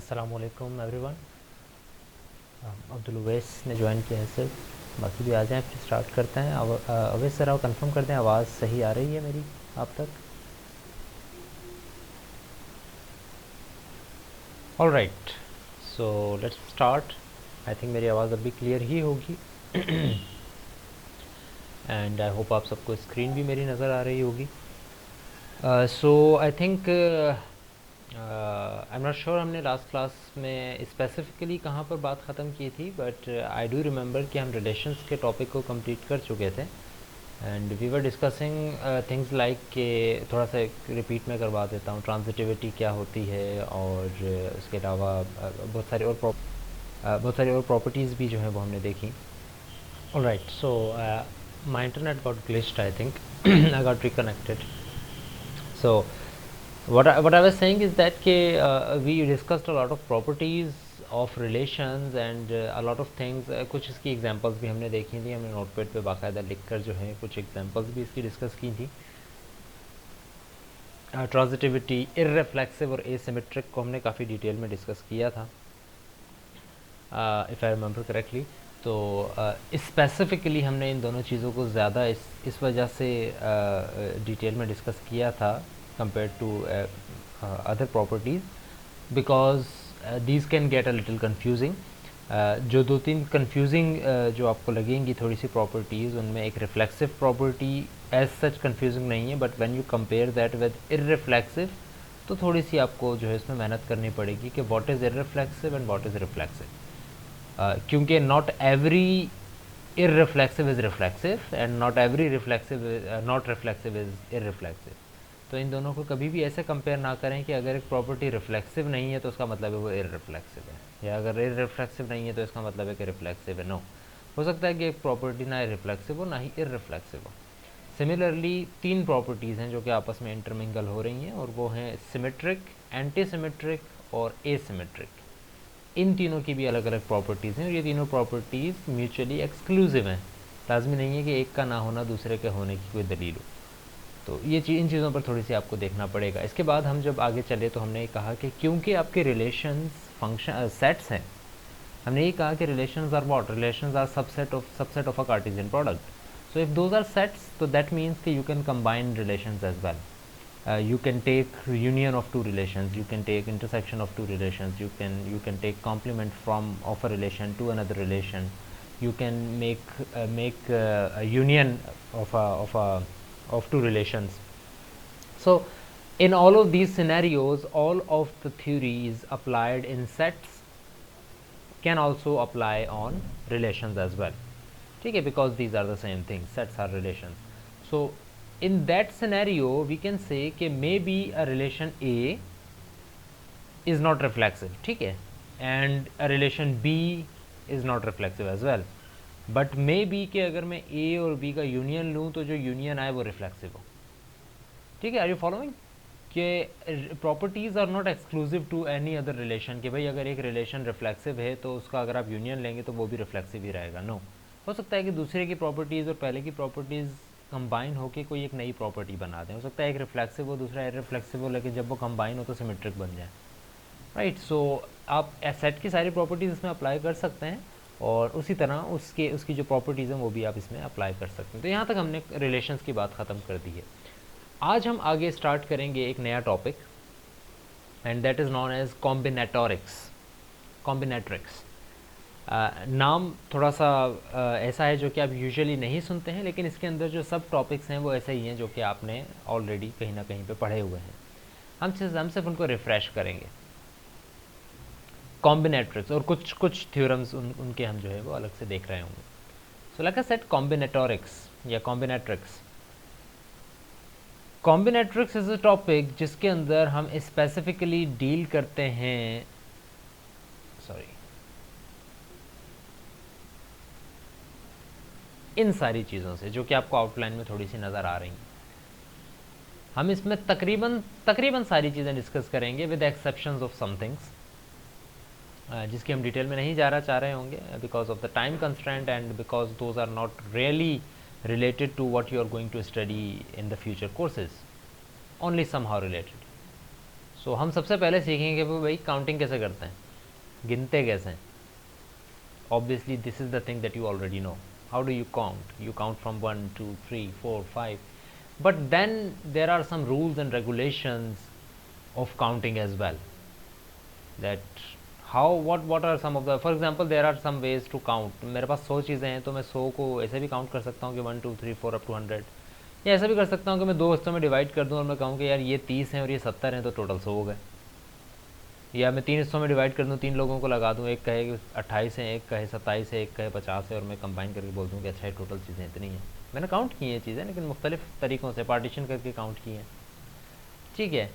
अस्सलामुअलैकुम एवरीवन। अब्दुल उवैस ने ज्वाइन किया है सर, बाकी भी आ जाएं फिर स्टार्ट करते हैं। अवैस सर आप कंफर्म कर दें आवाज़ सही आ रही है मेरी आप तक? All right, so let's start. I think मेरी आवाज़ अभी क्लियर ही होगी एंड आई होप आप सबको स्क्रीन भी मेरी नज़र आ रही होगी। So I think I am not sure हमने लास्ट क्लास में स्पेसिफिकली कहाँ पर बात ख़त्म की थी, बट आई डू रिमेंबर कि हम रिलेशंस के टॉपिक को कंप्लीट कर चुके थे and we were discussing things like के थोड़ा सा रिपीट में करवा देता हूँ, ट्रांजिटिविटी क्या होती है और उसके अलावा बहुत सारी और प्रॉपर्टीज़ भी जो है वो हमने देखी। Alright, so my internet got glitched I think I got reconnected. So what I was saying is that we discussed a lot of properties of relations and a lot of things, कुछ इसकी examples भी हमने देखी थी, हमने notepad पे बाकायदा लिखकर जो है कुछ एग्जांपल्स भी इसकी डिस्कस की थी। ट्रांजिटिविटी, इररिफ्लेक्सिव और एसिमेट्रिक को हमने काफ़ी डिटेल में डिस्कस किया था इफ़ आई रिमेंबर करेक्टली। तो स्पेसिफिकली हमने इन दोनों चीज़ों को ज़्यादा इस वजह से डिटेल में डिस्कस किया था compared to other properties because these can get a little confusing. जो दो तीन confusing जो आपको लगेंगी थोड़ी सी प्रॉपर्टीज़, उनमें एक reflexive property as such confusing नहीं है, but when you compare that with irreflexive तो थोड़ी सी आपको जो है इसमें मेहनत करनी पड़ेगी कि what is irreflexive and what is reflexive, क्योंकि not every irreflexive is reflexive and not every reflexive not reflexive is irreflexive. तो इन दोनों को कभी भी ऐसे कंपेयर ना करें कि अगर एक प्रॉपर्टी रिफ्लेक्सिव नहीं है तो उसका मतलब है वो इररिफ्लेक्सिव है, या अगर इररिफ्लेक्सिव नहीं है तो इसका मतलब है कि रिफ्लेक्सिव है। नो, हो सकता है कि एक प्रॉपर्टी ना रिफ्लेक्सिव हो ना ही इररिफ्लेक्सिव हो। सिमिलरली तीन प्रॉपर्टीज़ हैं जो कि आपस में इंटरमिंगल हो रही हैं और वो हैं सिमेट्रिक, एंटी सिमेट्रिक और एसिमेट्रिक। इन तीनों की भी अलग अलग प्रॉपर्टीज़ हैं और ये तीनों प्रॉपर्टीज़ म्यूचुअली एक्सक्लूसिव हैं। लाजमी नहीं है कि एक का ना होना दूसरे के होने की कोई दलील हो। तो ये इन चीज़ों पर थोड़ी सी आपको देखना पड़ेगा। इसके बाद हम जब आगे चले तो हमने कहा कि क्योंकि आपके रिलेशंस फंक्शन सेट्स हैं, हमने ये कहा कि relations are what, relations are subset of a Cartesian product. So if those are sets तो दैट मीन्स कि you can combine relations as well. You can take union of two relations, you can take intersection of two relations, you can take complement from of a relation to another relation, you can make a union of two relations. So in all of these scenarios, all of the theories applied in sets can also apply on relations as well. ठीक है, because these are the same thing, sets are relations. So in that scenario we can say कि maybe a relation A is not reflexive, ठीक है, and a relation B is not reflexive as well, but maybe कि अगर मैं A और B का union लूँ तो जो यूनियन आए वो रिफ्लेक्सिव हो। ठीक है, आर यू फॉलोइंग कि properties are not exclusive to any other relation, कि भाई अगर एक रिलेशन रिफ्लेक्सिव है तो उसका अगर आप यूनियन लेंगे तो वो भी रिफ्लेक्सिव ही रहेगा। नो, हो सकता है कि दूसरे की प्रॉपर्टीज़ और पहले की प्रॉपर्टीज़ कंबाइन होकर कोई एक नई प्रॉपर्टी बना दें। हो सकता है एक रिफ्लेक्सिव हो दूसरा इररिफ्लेक्सिव हो, लेकिन जब वो कंबाइन हो तो सिमेट्रिक बन जाए। राइट, सो आप सेट की सारी प्रॉपर्टीज़ इसमें अप्लाई कर सकते हैं और उसी तरह उसकी जो प्रॉपर्टीज़ हैं वो भी आप इसमें अप्लाई कर सकते हैं। तो यहाँ तक हमने रिलेशंस की बात ख़त्म कर दी है। आज हम आगे स्टार्ट करेंगे एक नया topic and that is known as combinatorics. नाम थोड़ा सा ऐसा है जो कि आप यूजुअली नहीं सुनते हैं, लेकिन इसके अंदर जो सब टॉपिक्स हैं वो ऐसे ही हैं जो कि आपने ऑलरेडी कहीं ना कहीं पे पढ़े हुए हैं। हम सिर्फ उनको रिफ़्रेश करेंगे। कॉम्बिनेट्रिक्स और कुछ थ्योरम्स उनके हम जो है वो अलग से देख रहे होंगे। सो लाइक आई सेड, कॉम्बिनेटोरिक्स या कॉम्बिनेट्रिक्स। कॉम्बिनेट्रिक्स इज़ अ टॉपिक जिसके अंदर हम स्पेसिफिकली डील करते हैं इन सारी चीज़ों से जो कि आपको आउटलाइन में थोड़ी सी नज़र आ रही हैं। हम इसमें तकरीबन सारी चीज़ें डिस्कस करेंगे with exceptions of some things, जिसकी हम डिटेल में नहीं चाह रहे होंगे because of the time constraint and because those are not really related to what you are going to study in the future courses, only somehow related. सो हम सबसे पहले सीखेंगे भाई काउंटिंग कैसे करते हैं, गिनते कैसे हैं. Obviously this is the thing that you already know. How do you count? You count from 1 2 3 4 5, but then there are some rules and regulations of counting as well, that how what are some of the, for example there are some ways to count. मेरे पास 100 चीज़ें हैं तो मैं 100 को ऐसे भी count कर सकता हूँ कि 1 2 3 4 अप टू 100, या ऐसा भी कर सकता हूँ कि मैं दो हिस्सों में डिवाइड कर दूँ और मैं कहूँ कि यार ये 30 हैं और ये 70 हैं तो टोटल 100 हो गए. या मैं 3 हिस्सों में डिवाइड कर दूँ, 3 लोगों को लगा दूँ, एक कहे कि 28 है, एक कहे 27 है, एक कहे 50 है, और मैं कंबाइन करके बोल दूँ कि अच्छा ये टोटल चीज़ें इतनी हैं. मैंने काउंट की हैं चीज़ें, लेकिन मुख्तलिफ तरीक़ों से पार्टीशन करके काउंट की हैं. ठीक है.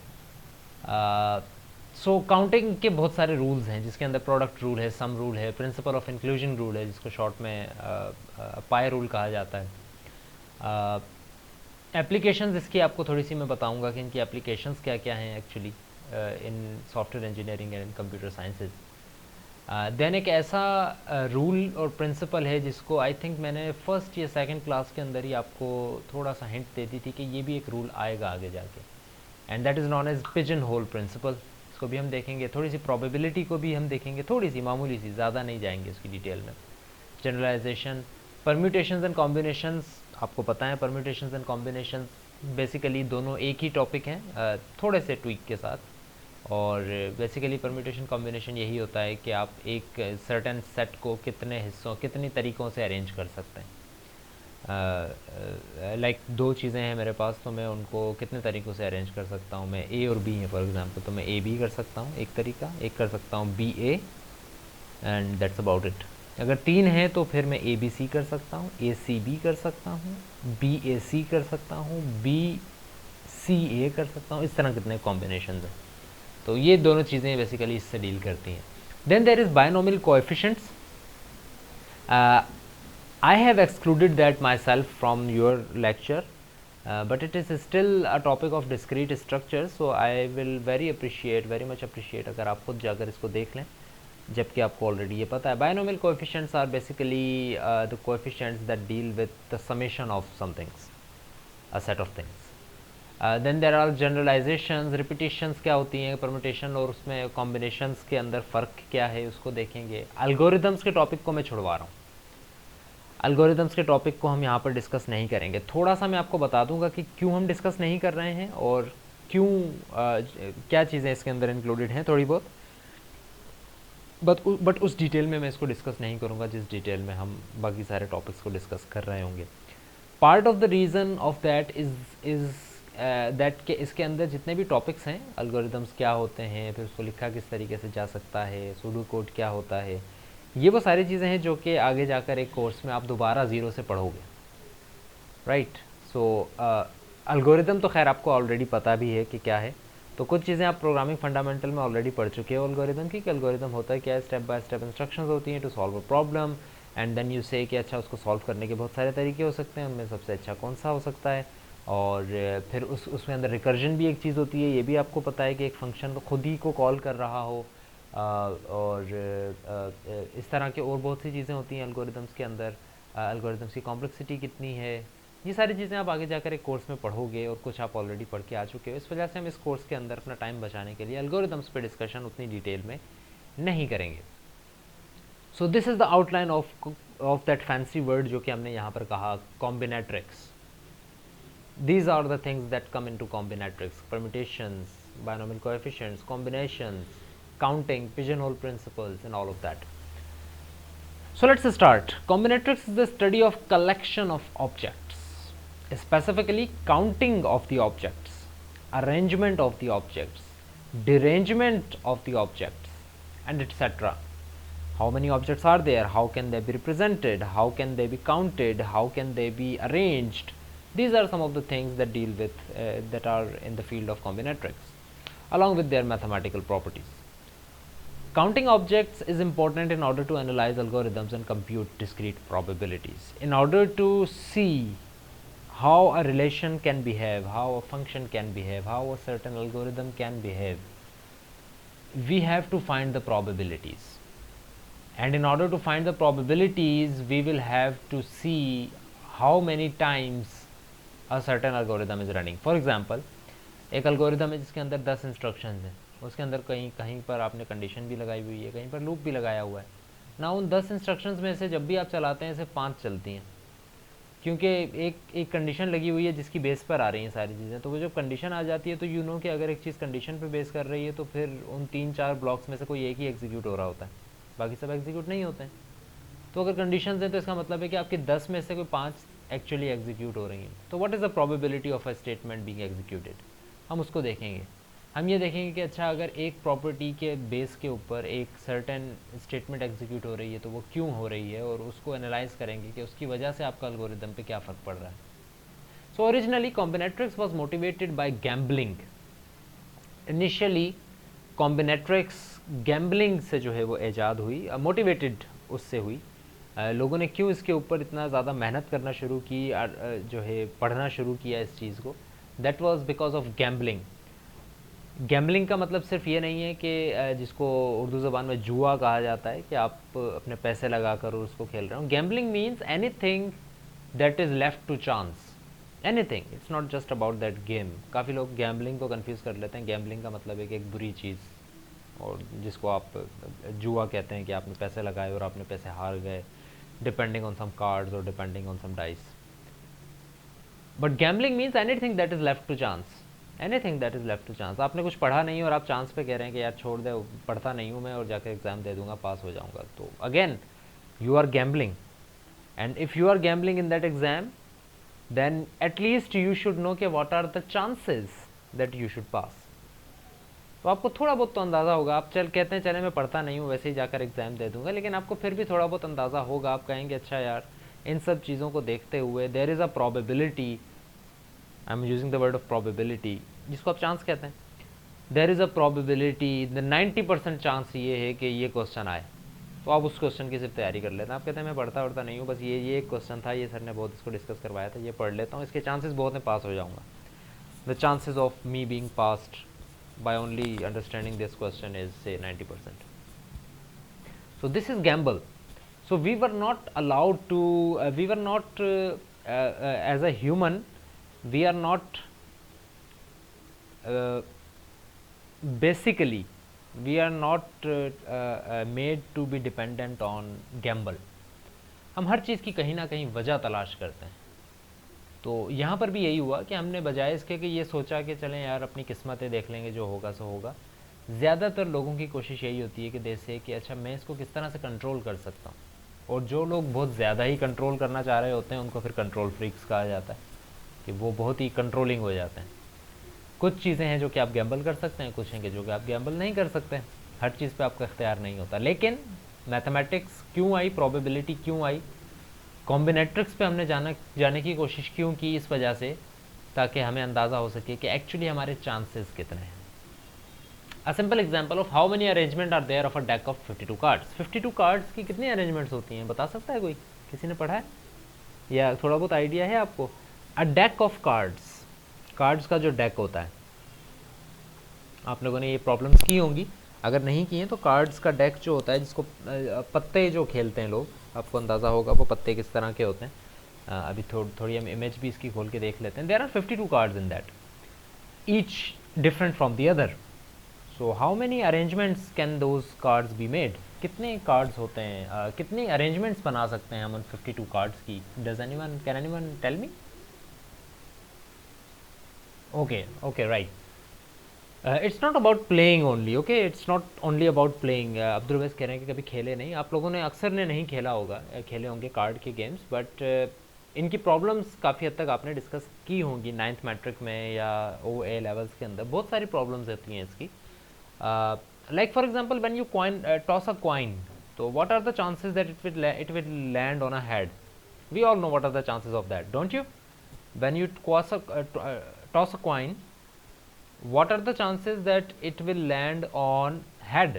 सो काउंटिंग के बहुत सारे रूल्स हैं, जिसके अंदर प्रोडक्ट रूल है, सम रूल है, प्रिंसिपल ऑफ इंक्लूजन रूल है, जिसको शॉर्ट में पाई रूल कहा जाता है. एप्लीकेशंस इसकी आपको थोड़ी सी मैं बताऊंगा कि इनकी एप्लीकेशंस क्या क्या हैं actually in software engineering and computer sciences. Then एक ऐसा रूल और प्रिंसिपल है जिसको आई थिंक मैंने फर्स्ट या सेकंड क्लास के अंदर ही आपको थोड़ा सा हिंट दे दी थी कि ये भी एक रूल आएगा आगे जाके, and that is known as pigeon whole principle. इसको भी हम देखेंगे, थोड़ी सी प्रोबेबिलिटी को भी हम देखेंगे, थोड़ी सी मामूली सी, ज़्यादा नहीं जाएंगे उसकी डिटेल में. जनरलाइजेशन, परम्यूटेशंस एंड कॉम्बिनेशंस, आपको पता है परम्यूटेशंस एंड कॉम्बिनेशंस बेसिकली दोनों एक ही टॉपिक हैं थोड़े से ट्वीक के साथ. और बेसिकली परम्यूटेशन कॉम्बिनेशन यही होता है कि आप एक सर्टेन सेट को कितने हिस्सों, कितनी तरीक़ों से अरेंज कर सकते हैं. लाइक दो चीज़ें हैं मेरे पास, तो मैं उनको कितने तरीक़ों से अरेंज कर सकता हूँ. मैं ए और बी है फॉर एग्जांपल, तो मैं ए बी कर सकता हूँ एक तरीका, एक कर सकता हूँ b a, and that's about it. अगर 3 है तो फिर मैं ए बी सी कर सकता हूँ, ए सी बी कर सकता हूँ, बी ए सी कर सकता हूँ, बी सी ए कर सकता हूँ. इस तरह कितने कॉम्बिनेशन हैं. तो ये दोनों चीज़ें बेसिकली इससे डील करती हैं. Then there is binomial coefficients. I have excluded that myself from your lecture, but it is still a topic of discrete structure, so I will very much appreciate अगर आप खुद जाकर इसको देख लें, जबकि आपको ऑलरेडी ये पता है. Binomial coefficients are basically the coefficients that deal with the summation of some things, a set of things. Then there are generalizations, repetitions क्या होती हैं, परम्यूटेशन और उसमें कॉम्बिनेशंस के अंदर फ़र्क क्या है उसको देखेंगे. एल्गोरिदम्स के टॉपिक को मैं छुड़वा रहा हूँ, एल्गोरिदम्स के टॉपिक को हम यहाँ पर डिस्कस नहीं करेंगे. थोड़ा सा मैं आपको बता दूंगा कि क्यों हम डिस्कस नहीं कर रहे हैं और क्यों क्या चीज़ें इसके अंदर इंक्लूडेड हैं थोड़ी बहुत, बट उस डिटेल में मैं इसको डिस्कस नहीं करूँगा जिस डिटेल में हम बाकी सारे टॉपिक्स को डिस्कस कर रहे होंगे. Part of the reason of that is that के इसके अंदर जितने भी टॉपिक्स हैं, एल्गोरिदम्स क्या होते हैं, फिर उसको लिखा किस तरीके से जा सकता है, सूडो कोड क्या होता है, ये वो सारी चीज़ें हैं जो कि आगे जाकर एक कोर्स में आप दोबारा ज़ीरो से पढ़ोगे. राइट. सो एल्गोरिदम तो खैर आपको ऑलरेडी पता भी है कि क्या है, तो कुछ चीज़ें आप प्रोग्रामिंग फंडामेंटल में ऑलरेडी पढ़ चुके हो एल्गोरिदम की, कि एल्गोरिदम होता है क्या है. स्टेप बाय स्टेप इंस्ट्रक्शंस होती हैं to solve a problem, and then you say कि अच्छा उसको सॉल्व करने के बहुत सारे तरीके हो सकते हैं, उनमें सबसे अच्छा कौन सा हो सकता है. और फिर उसमें अंदर रिकर्जन भी एक चीज़ होती है, ये भी आपको पता है कि एक फंक्शन खुद ही को कॉल कर रहा हो, और इस तरह के और बहुत सी चीज़ें होती हैं एल्गोरिदम्स के अंदर. एल्गोरिदम्स की कॉम्प्लेक्सिटी कितनी है, ये सारी चीज़ें आप आगे जाकर एक कोर्स में पढ़ोगे, और कुछ आप ऑलरेडी पढ़ के आ चुके हो. इस वजह से हम इस कोर्स के अंदर अपना टाइम बचाने के लिए एल्गोरिदम्स पे डिस्कशन उतनी डिटेल में नहीं करेंगे. So this is the outline of that fancy word जो कि हमने यहाँ पर कहा, कॉम्बिनेट्रिक्स. These are the things that come into combinatorics: permutations, binomial coefficients, combinations, counting, pigeonhole principles, and all of that. So let's start. Combinatorics is the study of collection of objects, specifically counting of the objects, arrangement of the objects, derangement of the objects, and etc. How many objects are there? How can they be represented? How can they be counted? How can they be arranged? These are some of the things that deal with that are in the field of combinatorics, along with their mathematical properties. Counting objects is important in order to analyze algorithms and compute discrete probabilities. In order to see how a relation can behave, how a function can behave, how a certain algorithm can behave, we have to find the probabilities. And in order to find the probabilities, we will have to see how many times a certain algorithm is running. For example, एक algorithm है जिसके अंदर 10 instructions हैं, उसके अंदर कहीं कहीं पर आपने कंडीशन भी लगाई हुई है, कहीं पर लूप भी लगाया हुआ है ना। उन 10 इंस्ट्रक्शंस में से जब भी आप चलाते हैं सिर्फ 5 चलती हैं, क्योंकि एक कंडीशन लगी हुई है जिसकी बेस पर आ रही हैं सारी चीज़ें। तो वो जब कंडीशन आ जाती है तो यू नो कि अगर एक चीज़ कंडीशन पे बेस कर रही है तो फिर उन 3-4 ब्लॉक्स में से कोई एक ही एग्जीक्यूट हो रहा होता है, बाकी सब एग्जीक्यूट नहीं होते हैं। तो अगर कंडीशन हैं तो इसका मतलब है कि आपके 10 में से कोई 5 एक्चुअली एग्जीक्यूट हो रही हैं। तो what is the probability of a statement being executed, हम उसको देखेंगे। हम ये देखेंगे कि अच्छा अगर एक प्रॉपर्टी के बेस के ऊपर एक सर्टेन स्टेटमेंट एग्जीक्यूट हो रही है तो वो क्यों हो रही है, और उसको एनालाइज करेंगे कि उसकी वजह से आपका एल्गोरिदम पे क्या फ़र्क पड़ रहा है। So originally combinatorics was motivated by gambling. Initially combinatorics gambling से जो है वो ईजाद हुई, मोटिवेटेड उससे हुई। लोगों ने क्यों इसके ऊपर इतना ज़्यादा मेहनत करना शुरू की, जो है पढ़ना शुरू किया इस चीज़ को, that was because of gambling. Gambling का मतलब सिर्फ ये नहीं है कि जिसको उर्दू ज़बान में जुआ कहा जाता है कि आप अपने पैसे लगा कर उसको खेल रहे हो। Gambling means anything that is left to chance, anything, it's not just about that game. काफ़ी लोग गैम्बलिंग को कंफ्यूज कर लेते हैं। गैम्बलिंग का मतलब है कि एक बुरी चीज़, और जिसको आप जुआ कहते हैं कि आपने पैसे लगाए और आपने पैसे हार गए, डिपेंडिंग ऑन सम कार्ड्स और depending on some dice. But gambling means anything that is left to chance, anything that is left to chance. आपने कुछ पढ़ा नहीं और आप चांस पे कह रहे हैं कि यार छोड़ दे, पढ़ता नहीं हूँ मैं और जाकर एग्ज़ाम दे दूंगा, पास हो जाऊंगा, तो again you are gambling. And if you are gambling in that exam, then at least you should know कि what are the chances that you should pass। तो आपको थोड़ा बहुत तो अंदाज़ा होगा। आप कहते हैं चले मैं पढ़ता नहीं हूँ, वैसे ही जाकर एग्ज़ाम दे दूंगा, लेकिन आपको फिर भी थोड़ा बहुत अंदाज़ा होगा। आप कहेंगे अच्छा यार इन सब चीज़ों को देखते हुए there is a probability, I am using the word of probability, जिसको आप चांस कहते हैं। There is a probability, the 90% chance ये है कि ये क्वेश्चन आए, तो आप उस क्वेश्चन की सिर्फ तैयारी कर लेते हैं। आप कहते हैं मैं पढ़ता नहीं हूँ, बस ये एक क्वेश्चन था, ये सर ने बहुत इसको डिस्कस करवाया था, ये पढ़ लेता हूँ, इसके चांसेस बहुत हैं पास हो जाऊँगा। The chances of me being passed by only understanding this question is say 90%. So this is gamble. So we were not allowed to, we were not as a human, we are not basically we are not made to be dependent on gamble। हम हर चीज़ की कहीं ना कहीं वजह तलाश करते हैं। तो यहाँ पर भी यही हुआ कि हमने बजाय इसके कि ये सोचा कि चलें यार अपनी किस्मतें देख लेंगे, जो होगा सो होगा, ज़्यादातर लोगों की कोशिश यही होती है कि जैसे कि अच्छा मैं इसको किस तरह से कंट्रोल कर सकता हूँ। और जो लोग बहुत ज़्यादा ही कंट्रोल करना चाह रहे होते हैं उनको फिर कंट्रोल फ्रीक्स कहा जाता है, कि वो बहुत ही कंट्रोलिंग हो जाते हैं। कुछ चीज़ें हैं जो कि आप गैम्बल कर सकते हैं, कुछ हैं कि जो कि आप गैम्बल नहीं कर सकते। हर चीज़ पे आपका इख्तियार नहीं होता। लेकिन मैथमेटिक्स क्यों आई, प्रोबेबिलिटी क्यों आई, कॉम्बिनेट्रिक्स पे हमने जाने की कोशिश क्यों की, इस वजह से ताकि हमें अंदाज़ा हो सके कि एक्चुअली हमारे चांसेस कितने हैं। A simple example of how many arrangement are there of a deck of 52 cards. 52 cards की कितनी अरेंजमेंट्स होती हैं, बता सकता है कोई? किसी ने पढ़ा है या थोड़ा बहुत आइडिया है आपको? अ डेक ऑफ कार्ड्स, कार्ड्स का जो डेक होता है, आप लोगों ने ये प्रॉब्लम्स की होंगी, अगर नहीं की हैं तो कार्ड्स का डेक जो होता है, जिसको पत्ते जो खेलते हैं लोग, आपको अंदाज़ा होगा वो पत्ते किस तरह के होते हैं। अभी थोड़ी हम इमेज भी इसकी खोल के देख लेते हैं। There are 52 cards in that, each different from the other. So how many arrangements can those cards be made, कितने कार्ड्स होते हैं, कितनी अरेंजमेंट्स बना सकते हैं हम उन 52 कार्ड्स की? Does anyone, can anyone tell me? Okay right, it's not about playing only, okay, it's not only about playing. Abdul Wais कह रहे हैं कि कभी खेले नहीं, आप लोगों ने अक्सर ने नहीं खेला होगा, खेले होंगे कार्ड के गेम्स, बट इनकी प्रॉब्लम्स काफ़ी हद तक आपने डिस्कस की होंगी 9th मैट्रिक में या OA लेवल्स के अंदर। बहुत सारी प्रॉब्लम्स होती हैं इसकी। Like for example when you toss a coin, तो what are the chances that it will land on a head? We all know what are the chances of that, don't you? When you toss a coin, what are the chances that it will land on head?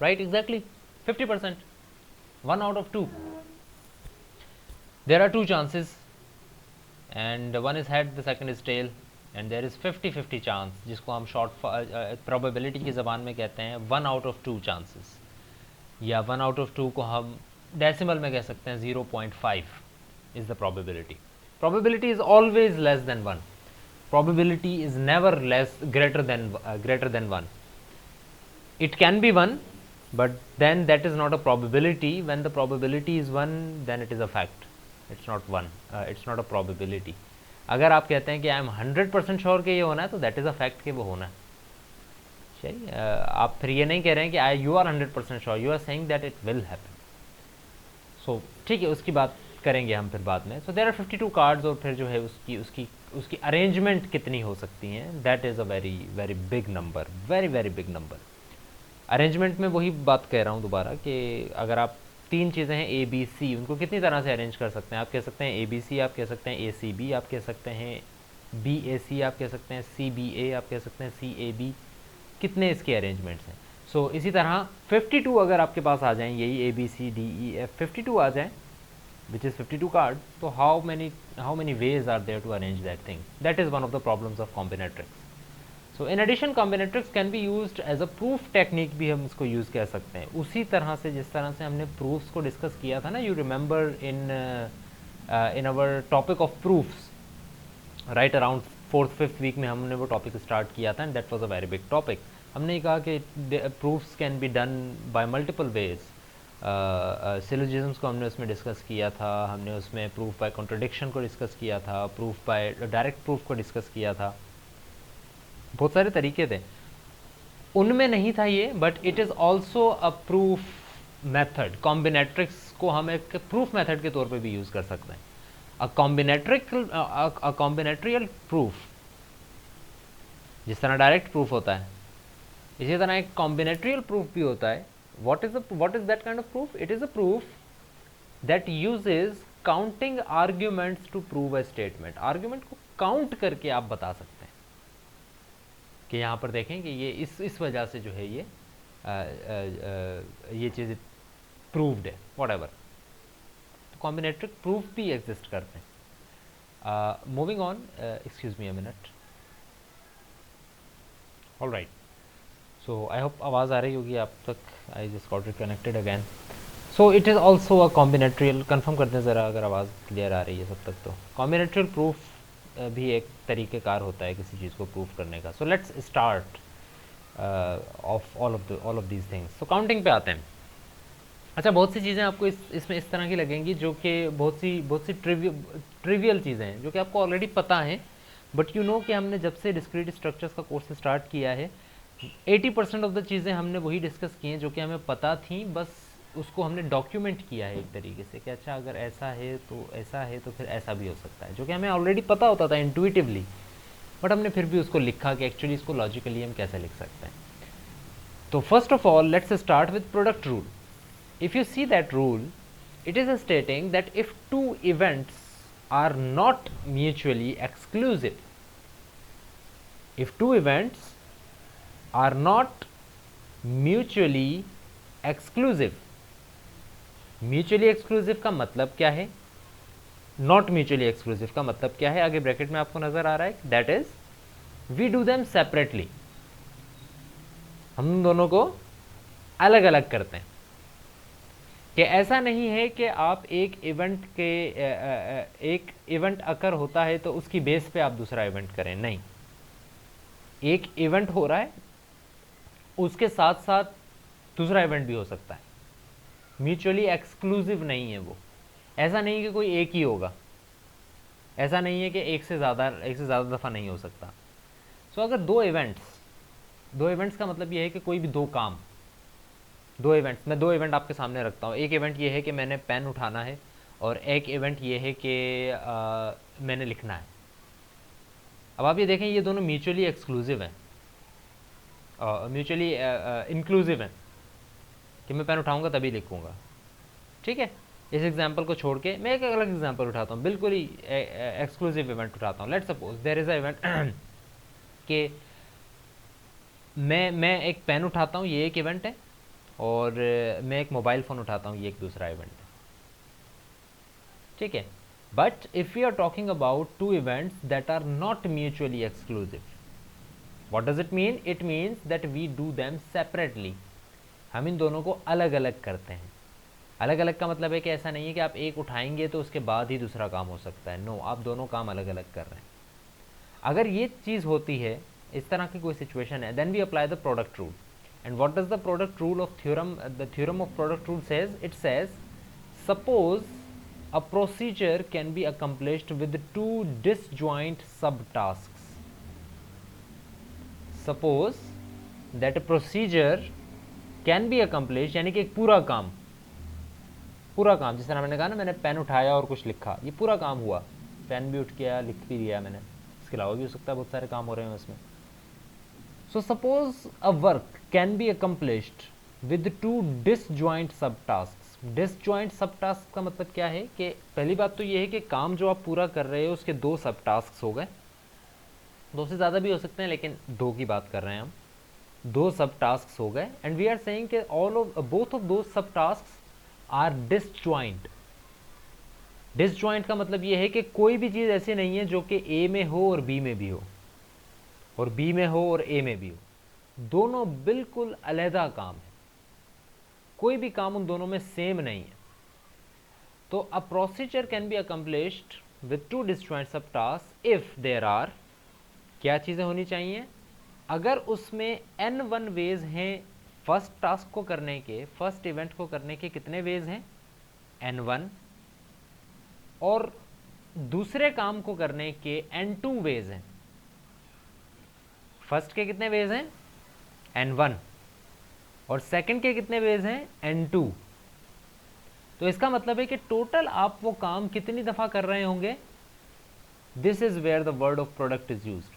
Right, exactly 50%, 1 out of 2. There are two chances, and one is head, the second is tail, and there is 50-50 chance, जिसको हम short probability की ज़बान में कहते हैं 1 out of 2 chances, या 1 out of 2 को हम डेसिमल में कह सकते हैं 0.5 is the probability। Probability is always less than 1. Probability is never greater than 1. It can be 1, but then that is not a probability. When the probability is 1, then it is a fact. It's not 1. It's not a probability. अगर आप कहते हैं कि I am 100% sure कि ये होना है, तो दैट इज़ अ फैक्ट कि वो होना है. सही. आप फिर ये नहीं कह रहे हैं कि you are 100% sure, you are saying that it will happen. So ठीक है, उसकी बात करेंगे हम फिर बाद में. सो देयर आर 52 कार्ड्स, और फिर जो है उसकी अरेंजमेंट कितनी हो सकती हैं, that is a very very big number, very very big number. Arrangement में वही बात कह रहा हूँ दोबारा कि अगर आप तीन चीज़ें हैं ए बी सी, उनको कितनी तरह से अरेंज कर सकते हैं. आप कह सकते हैं ए बी सी, आप कह सकते हैं ए सी बी, आप कह सकते हैं बी ए सी, आप कह सकते हैं सी बी ए, आप कह सकते हैं सी ए बी. कितने इसके अरेंजमेंट्स हैं. सो इसी तरह 52 अगर आपके पास आ जाएं, यही a B C D E f 52 आ जाएं, which is 52 cards, so how many ways are there to arrange that thing. That is one of the problems of combinatorics. So in addition, combinatorics can be used as a proof technique, भी हम इसको use कर सकते हैं उसी तरह से जिस तरह से हमने proofs को डिस्कस किया था ना. You remember in our topic of proofs, right around 4th-5th week में हमने वो टॉपिक स्टार्ट किया था, and that was a very big topic. हमने कहा कि proofs can be done by multiple ways. सिलोजिज्म्स को हमने उसमें डिस्कस किया था, हमने उसमें प्रूफ बाय कॉन्ट्रडिक्शन को डिस्कस किया था, प्रूफ बाय डायरेक्ट प्रूफ को डिस्कस किया था. बहुत सारे तरीके थे, उनमें नहीं था ये, but it is also a proof method. Combinatorics को हम एक प्रूफ मेथड के तौर पे भी यूज़ कर सकते हैं. अ कॉम्बिनेट्रियल प्रूफ, जिस तरह डायरेक्ट प्रूफ होता है, इसी तरह एक कॉम्बिनेट्रियल प्रूफ भी होता है. What is that kind of proof? It is a proof that uses counting arguments to prove a statement. Argument को count करके आप बता सकते हैं कि यहाँ पर देखें कि ये इस वजह से जो है ये चीज़ proved है, whatever. तो combinatoric proof भी exist करते हैं. Moving on, excuse me a minute. All right. So I hope आवाज़ आ रही होगी आप तक. I just got it connected again. So it is also a combinatorial. Confirm करते हैं ज़रा अगर आवाज़ क्लियर आ रही है सब तक. तो combinatorial proof भी एक तरीक़ेकार होता है किसी चीज़ को प्रूफ करने का. So let's start of all of these things. So counting पे आते हैं. अच्छा, बहुत सी चीज़ें आपको इसमें इस तरह की लगेंगी जो कि बहुत सी ट्रिवियल चीज़ें हैं जो कि आपको ऑलरेडी पता हैं, बट यू नो कि हमने जब से डिस्क्रीट स्ट्रक्चर्स का कोर्स स्टार्ट किया है 80% ऑफ द चीज़ें हमने वही डिस्कस की हैं जो कि हमें पता थी, बस उसको हमने डॉक्यूमेंट किया है एक तरीके से कि अच्छा अगर ऐसा है तो फिर ऐसा भी हो सकता है, जो कि हमें ऑलरेडी पता होता था इंट्यूटिवली, बट हमने फिर भी उसको लिखा कि एक्चुअली इसको लॉजिकली हम कैसे लिख सकते हैं. तो first of all let's start with product rule. If you see that rule, it is stating that if two events are not mutually exclusive, if two events are not mutually exclusive. mutually exclusive का मतलब क्या है, not mutually exclusive का मतलब क्या है, आगे bracket में आपको नजर आ रहा है. that is we do them separately. हम दोनों को अलग अलग करते हैं. कि ऐसा नहीं है कि आप एक इवेंट अकर होता है तो उसकी बेस पे आप दूसरा इवेंट करें. नहीं, एक इवेंट हो रहा है उसके साथ साथ दूसरा इवेंट भी हो सकता है. म्यूचुअली एक्सक्लूसिव नहीं है वो. ऐसा नहीं कि कोई एक ही होगा, ऐसा नहीं है कि एक से ज़्यादा दफ़ा नहीं हो सकता. सो अगर दो इवेंट्स का मतलब ये है कि कोई भी दो काम, मैं दो इवेंट आपके सामने रखता हूँ. एक इवेंट ये है कि मैंने पेन उठाना है और एक इवेंट ये है कि मैंने लिखना है. अब आप ये देखें, ये दोनों म्यूचुअली एक्सक्लूसिव हैं, म्यूचुअली इंक्लूसिव हैं कि मैं पेन उठाऊंगा तभी लिखूंगा. ठीक है, इस एग्जांपल को छोड़ के मैं एक अलग एग्जांपल उठाता हूँ, बिल्कुल ही एक्सक्लूसिव इवेंट उठाता हूँ. Let's suppose there is a event कि मैं एक पेन उठाता हूँ, ये एक इवेंट है, और मैं एक मोबाइल फ़ोन उठाता हूँ, ये एक दूसरा इवेंट है. ठीक है, but if we are talking about two events that are not mutually exclusive, What does it mean? It means that we do them separately. हम इन दोनों को अलग अलग करते हैं. अलग अलग का मतलब है कि ऐसा नहीं है कि आप एक उठाएंगे तो उसके बाद ही दूसरा काम हो सकता है, नो, आप दोनों काम अलग अलग कर रहे हैं। अगर ये चीज़ होती है, इस तरह की कोई सिचुएशन है, then we apply the product rule. And what does the product rule of theorem, the theorem of product rule says, it says suppose a procedure can be accomplished with two disjoint subtasks. Suppose that a procedure can be accomplished, यानी कि एक पूरा काम, जिस तरह मैंने कहा ना, मैंने पेन उठाया और कुछ लिखा, ये पूरा काम हुआ, पेन भी उठ गया, लिख भी दिया मैंने, इसके अलावा भी हो सकता है बहुत सारे काम हो रहे हैं उसमें। So suppose a work can be accomplished with two disjoint सब टास्क। डिसजॉइंट सब टास्क का मतलब क्या है कि पहली बात तो ये है कि काम जो आप पूरा कर रहे हो उसके दो सब टास्क हो गए, दो से ज़्यादा भी हो सकते हैं लेकिन दो की बात कर रहे हैं हम, दो सब टास्क हो गए। एंड वी आर सेइंग कि ऑल ऑफ बोथ ऑफ दो सब टास्क आर डिसजॉइंट। डिसजॉइंट का मतलब ये है कि कोई भी चीज़ ऐसी नहीं है जो कि ए में हो और बी में भी हो, और बी में हो और ए में भी हो, दोनों बिल्कुल अलहदा काम है, कोई भी काम उन दोनों में सेम नहीं है। तो a procedure can be accomplished with two disjoint सब टास्क इफ देयर आर, क्या चीज़ें होनी चाहिए, अगर उसमें n1 वेज हैं फर्स्ट टास्क को करने के, फर्स्ट इवेंट को करने के कितने वेज हैं, n1, और दूसरे काम को करने के n2 वेज हैं। फर्स्ट के कितने वेज हैं, n1, और सेकंड के कितने वेज हैं, n2। तो इसका मतलब है कि टोटल आप वो काम कितनी दफ़ा कर रहे होंगे, this is where the word of product is used.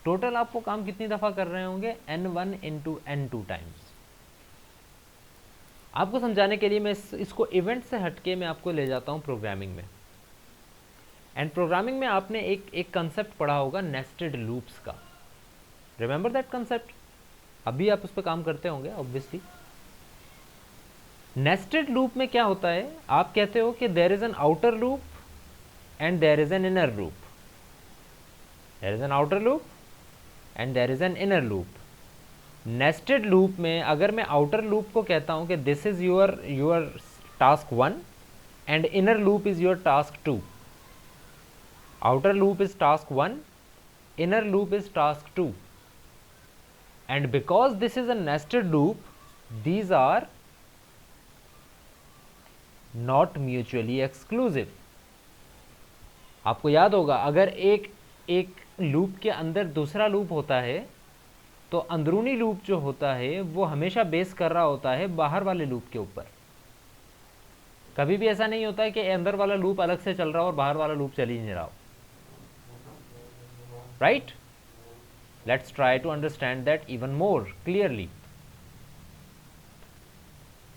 Total आप वो काम कितनी दफ़ा कर रहे होंगे, n1 इंटू n2 टाइम्स। आपको समझाने के लिए मैं इसको इवेंट से हटके मैं आपको ले जाता हूँ प्रोग्रामिंग में। एंड प्रोग्रामिंग में आपने एक कंसेप्ट पढ़ा होगा नेस्टेड लूप्स का, रिमेंबर दैट कंसेप्ट, अभी आप उस पर काम करते होंगे ऑब्वियसली। नेस्टेड लूप में क्या होता है, आप कहते हो कि there is an outer loop and there is an inner loop, there is an outer loop and there is an inner loop. Nested loop में अगर मैं आउटर लूप को कहता हूं कि this is your task 1 and inner loop is your task 2, outer loop is task 1, inner loop is task 2, and because this is a nested loop, these are not mutually exclusive। आपको याद होगा अगर एक loop के अंदर दूसरा loop होता है तो अंदरूनी लूप जो होता है वो हमेशा बेस कर रहा होता है बाहर वाले लूप के ऊपर। कभी भी ऐसा नहीं होता है कि अंदर वाला लूप अलग से चल रहा हो और बाहर वाला लूप चल ही नहीं रहा हो, right? Let's try to understand that even more clearly,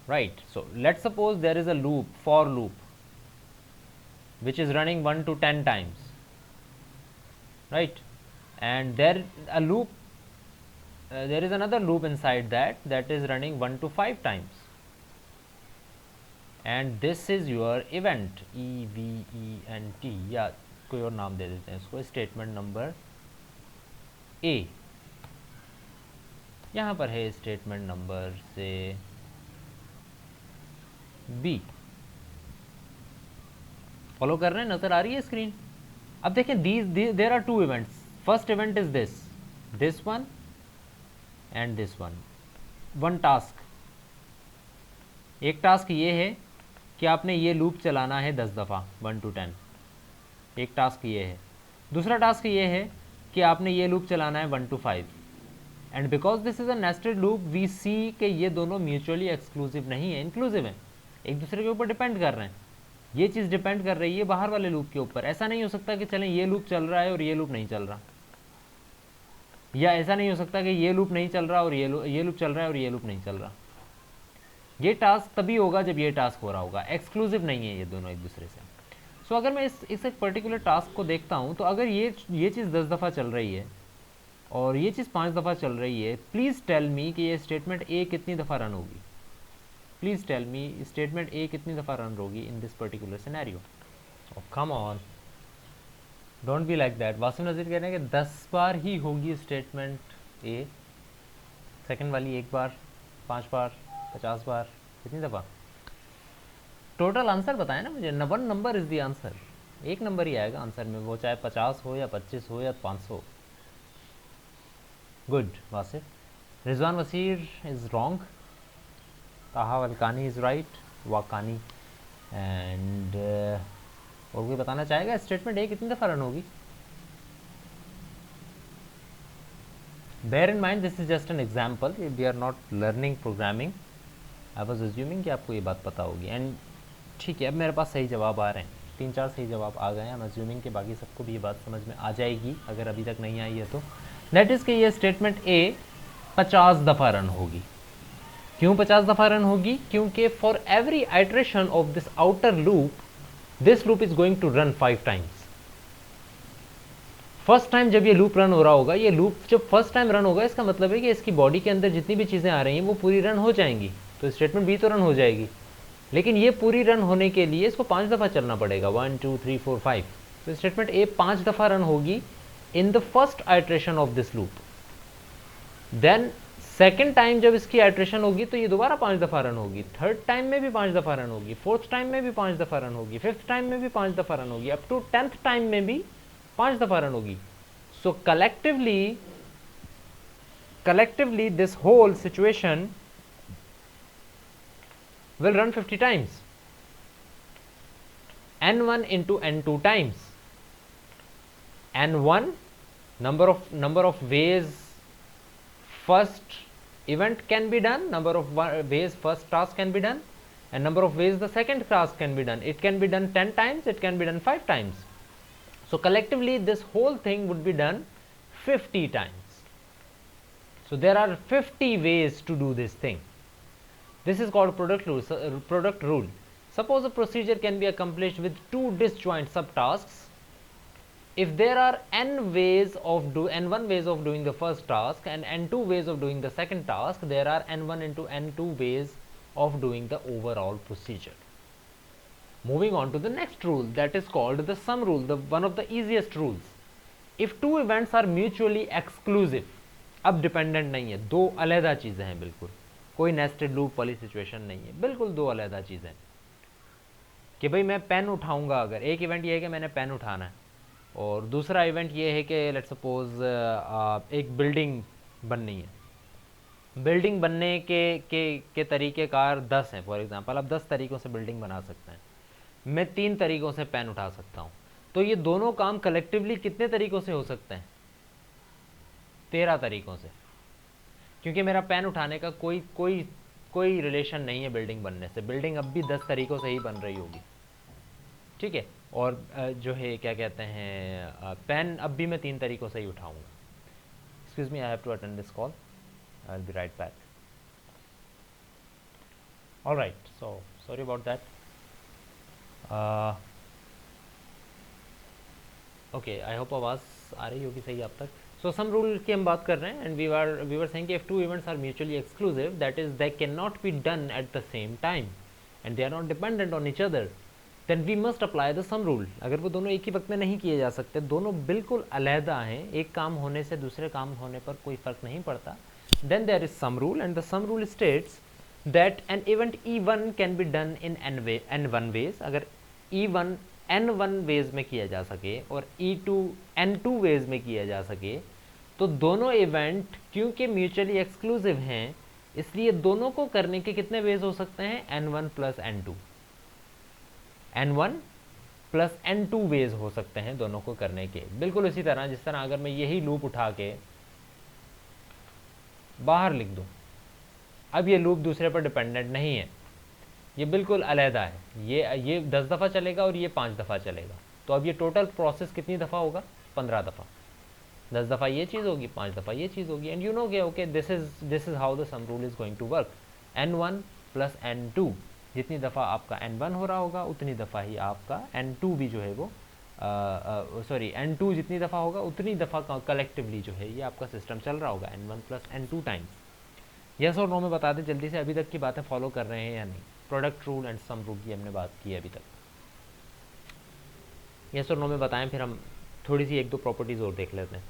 right? So let's suppose there is a loop, for loop, which is running 1 to 10 times, right? And there is another loop inside that is running 1 to 5 times, and this is your event, event, या कोई और नाम दे देते हैं इसको, statement number A. यहाँ पर है स्टेटमेंट नंबर से बी, फॉलो कर रहे हैं, नजर आ रही है स्क्रीन। अब देखें there are two events, first event is this one and this one, one task. एक टास्क ये है कि आपने ये लूप चलाना है 10 दफ़ा 1 to 10, एक टास्क ये है। दूसरा टास्क ये है कि आपने ये लूप चलाना है 1 to 5, and because this is a nested loop we see कि ये दोनों म्यूचुअली एक्सक्लूसिव नहीं है, इंक्लूसिव है, एक दूसरे के ऊपर डिपेंड कर रहे हैं। ये चीज़ डिपेंड कर रही है बाहर वाले लूप के ऊपर। ऐसा नहीं हो सकता कि चलें ये लूप चल रहा है और ये लूप नहीं चल रहा, या ऐसा नहीं हो सकता कि ये लूप नहीं चल रहा और ये लूप चल रहा है और ये लूप नहीं चल रहा। ये टास्क तभी होगा जब ये टास्क हो रहा होगा, एक्सक्लूसिव नहीं है ये दोनों एक दूसरे से। सो अगर मैं इस एक पर्टिकुलर टास्क को देखता हूँ तो अगर ये चीज़ 10 दफ़ा चल रही है और ये चीज़ 5 दफ़ा चल रही है, प्लीज़ टेल मी कि ये स्टेटमेंट ए कितनी दफ़ा रन होगी, please tell me statement A कितनी दफ़ा रन होगी in this particular scenario. Come on, don't be like that. Wasim Nazir कह रहे हैं कि 10 बार ही होगी स्टेटमेंट ए, सेकंड वाली 1 बार, 5 बार, 50 बार, कितनी दफ़ा? टोटल आंसर बताएं ना मुझे, one number is the answer, एक नंबर ही आएगा आंसर में, वो चाहे 50 हो या 25 हो या 500। Good Wasif. Rizwan Wasir is wrong, ताहा वलकानी इज़ राइट, वाकानी। एंड और कोई बताना चाहेगा स्टेटमेंट ए कितनी दफ़ा रन होगी? Bear in mind this is just an example, we are not learning programming. I was assuming कि आपको ये बात पता होगी। एंड ठीक है, अब मेरे पास सही जवाब आ रहे हैं, 3-4 सही जवाब आ गए हैं। आई एम अज्यूमिंग कि बाकी सबको भी ये बात समझ में आ जाएगी अगर अभी तक नहीं आई है तो। दैट इज़ कि ये स्टेटमेंट ए 50 दफ़ा रन होगी। क्यों 50 दफ़ा रन होगी? क्योंकि for every iteration of this outer loop, this loop is going to run 5 times. First time जब ये लूप रन हो रहा होगा, ये लूप जब फर्स्ट टाइम रन होगा, इसका मतलब है कि इसकी बॉडी के अंदर जितनी भी चीज़ें आ रही हैं वो पूरी रन हो जाएंगी, तो स्टेटमेंट बी तो रन हो जाएगी। लेकिन ये पूरी रन होने के लिए इसको 5 दफ़ा चलना पड़ेगा, 1 2 3 4 5। तो स्टेटमेंट ए 5 दफ़ा रन होगी in the first iteration of this loop. Then second time जब इसकी आइट्रेशन होगी तो ये दोबारा 5 दफ़ा रन होगी, थर्ड टाइम में भी 5 दफ़ा रन होगी, फोर्थ टाइम में भी 5 दफ़ा रन होगी, फिफ्थ टाइम में भी 5 दफ़ा रन होगी, अप टू 10th टाइम में भी 5 दफ़ा रन होगी। सो collectively this whole situation will run 50 times, n1 into n2 times. n1 number of ways first event can be done, number of ways first task can be done, and number of ways the second task can be done. It can be done 10 times, it can be done 5 times. So collectively this whole thing would be done 50 times. So there are 50 ways to do this thing. This is called product rule. Suppose a procedure can be accomplished with 2 disjoint subtasks. If there are n1 ways of doing the first task and n2 ways of doing the second task, there are n1 into n2 ways of doing the overall procedure. Moving on to the next rule, that is called the sum rule, one of the easiest rules. If two events are mutually exclusive, अब dependent नहीं है, दो अलहदा चीज़ें हैं, बिल्कुल कोई nested loop वाली सिचुएशन नहीं है, बिल्कुल दो अलहदा चीज़ें कि भाई मैं पेन उठाऊंगा, अगर एक इवेंट ये है कि मैंने पेन उठाना है और दूसरा इवेंट ये है कि लेट्स सपोज एक बिल्डिंग बननी है, बिल्डिंग बनने के तरीक़ेकार 10 हैं फॉर एग्जांपल, आप 10 तरीक़ों से बिल्डिंग बना सकते हैं, मैं 3 तरीक़ों से पेन उठा सकता हूँ, तो ये दोनों काम कलेक्टिवली कितने तरीक़ों से हो सकते हैं? 13 तरीक़ों से, क्योंकि मेरा पेन उठाने का कोई रिलेशन नहीं है बिल्डिंग बनने से, बिल्डिंग अब भी 10 तरीक़ों से ही बन रही होगी, ठीक है। और जो है क्या कहते हैं, पेन अब भी मैं 3 तरीक़ों से ही उठाऊँगा। Excuse me, I have to attend this call, I will be right back. Alright, so sorry about that. Okay, I hope आवाज़ आ रही होगी सही आप तक। सो सम रूल की हम बात कर रहे हैं एंड वी वर सेइंग कि if two events are mutually exclusive, that is they can not be done at the same time and they are not dependent on each other, then we must apply the sum rule. अगर वो दोनों एक ही वक्त में नहीं किए जा सकते, दोनों बिल्कुल अलहदा हैं, एक काम होने से दूसरे काम होने पर कोई फ़र्क नहीं पड़ता, then there is sum rule and the sum rule states that an event E1 can be done in n1 ways. अगर E1 n1 वेज में किया जा सके और E2 n2 वेज में किया जा सके, तो दोनों इवेंट क्योंकि म्यूचुअली एक्सक्लूसिव हैं, इसलिए दोनों को करने के कितने वेज हो सकते हैं? n1 plus n2, n1 plus n2 veg हो सकते हैं दोनों को करने के। बिल्कुल इसी तरह जिस तरह अगर मैं यही लूप उठा के बाहर लिख दूं, अब ये लूप दूसरे पर डिपेंडेंट नहीं है, ये बिल्कुल अलहदा है, ये 10 दफ़ा चलेगा और ये 5 दफ़ा चलेगा, तो अब ये टोटल प्रोसेस कितनी दफ़ा होगा? 15 दफ़ा। 10 दफ़ा ये चीज़ होगी, 5 दफ़ा ये चीज़ होगी, एंड यू नो के okay this is how the sum rule is going to work. n1 plus n2, जितनी दफ़ा आपका n1 हो रहा होगा उतनी दफ़ा ही आपका n2 भी जो है वो n2 जितनी दफ़ा होगा उतनी दफ़ा कलेक्टिवली जो है ये आपका सिस्टम चल रहा होगा, n1 plus n2 times. Yes और नो में बता दें जल्दी से, अभी तक की बातें फॉलो कर रहे हैं या नहीं? Product rule and sum rule की हमने बात की है अभी तक। यस और नो में बताएं, फिर हम थोड़ी सी 1-2 प्रॉपर्टीज़ और देख लेते हैं।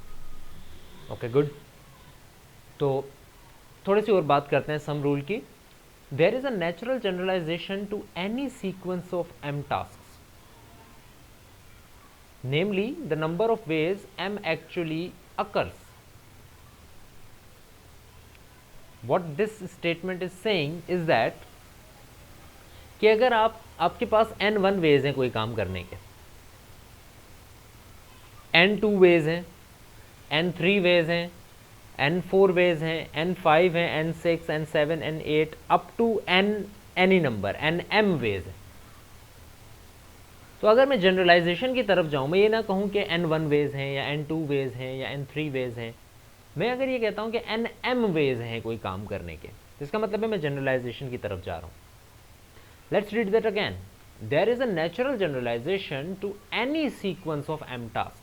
ओके गुड, तो थोड़ी सी और बात करते हैं सम रूल की। there is a natural generalization to any sequence of m tasks, namely the number of ways m actually occurs. What this statement is saying is that कि अगर आपके पास n1 वेज हैं कोई काम करने के, n2 वेज हैं, n3 वेज हैं, n4 वेज हैं, n5 हैं, n6, n7, n8 up to n any number nm ways है. तो अगर मैं जनरलाइजेशन की तरफ जाऊं, मैं ये ना कहूं कि n1 वेज हैं या n2 वेज हैं या n3 वेज हैं, मैं अगर ये कहता हूं कि nm वेज हैं कोई काम करने के, तो इसका मतलब है मैं जनरलाइजेशन की तरफ जा रहा हूं. Let's read that again. There is a natural generalization to any sequence of m task.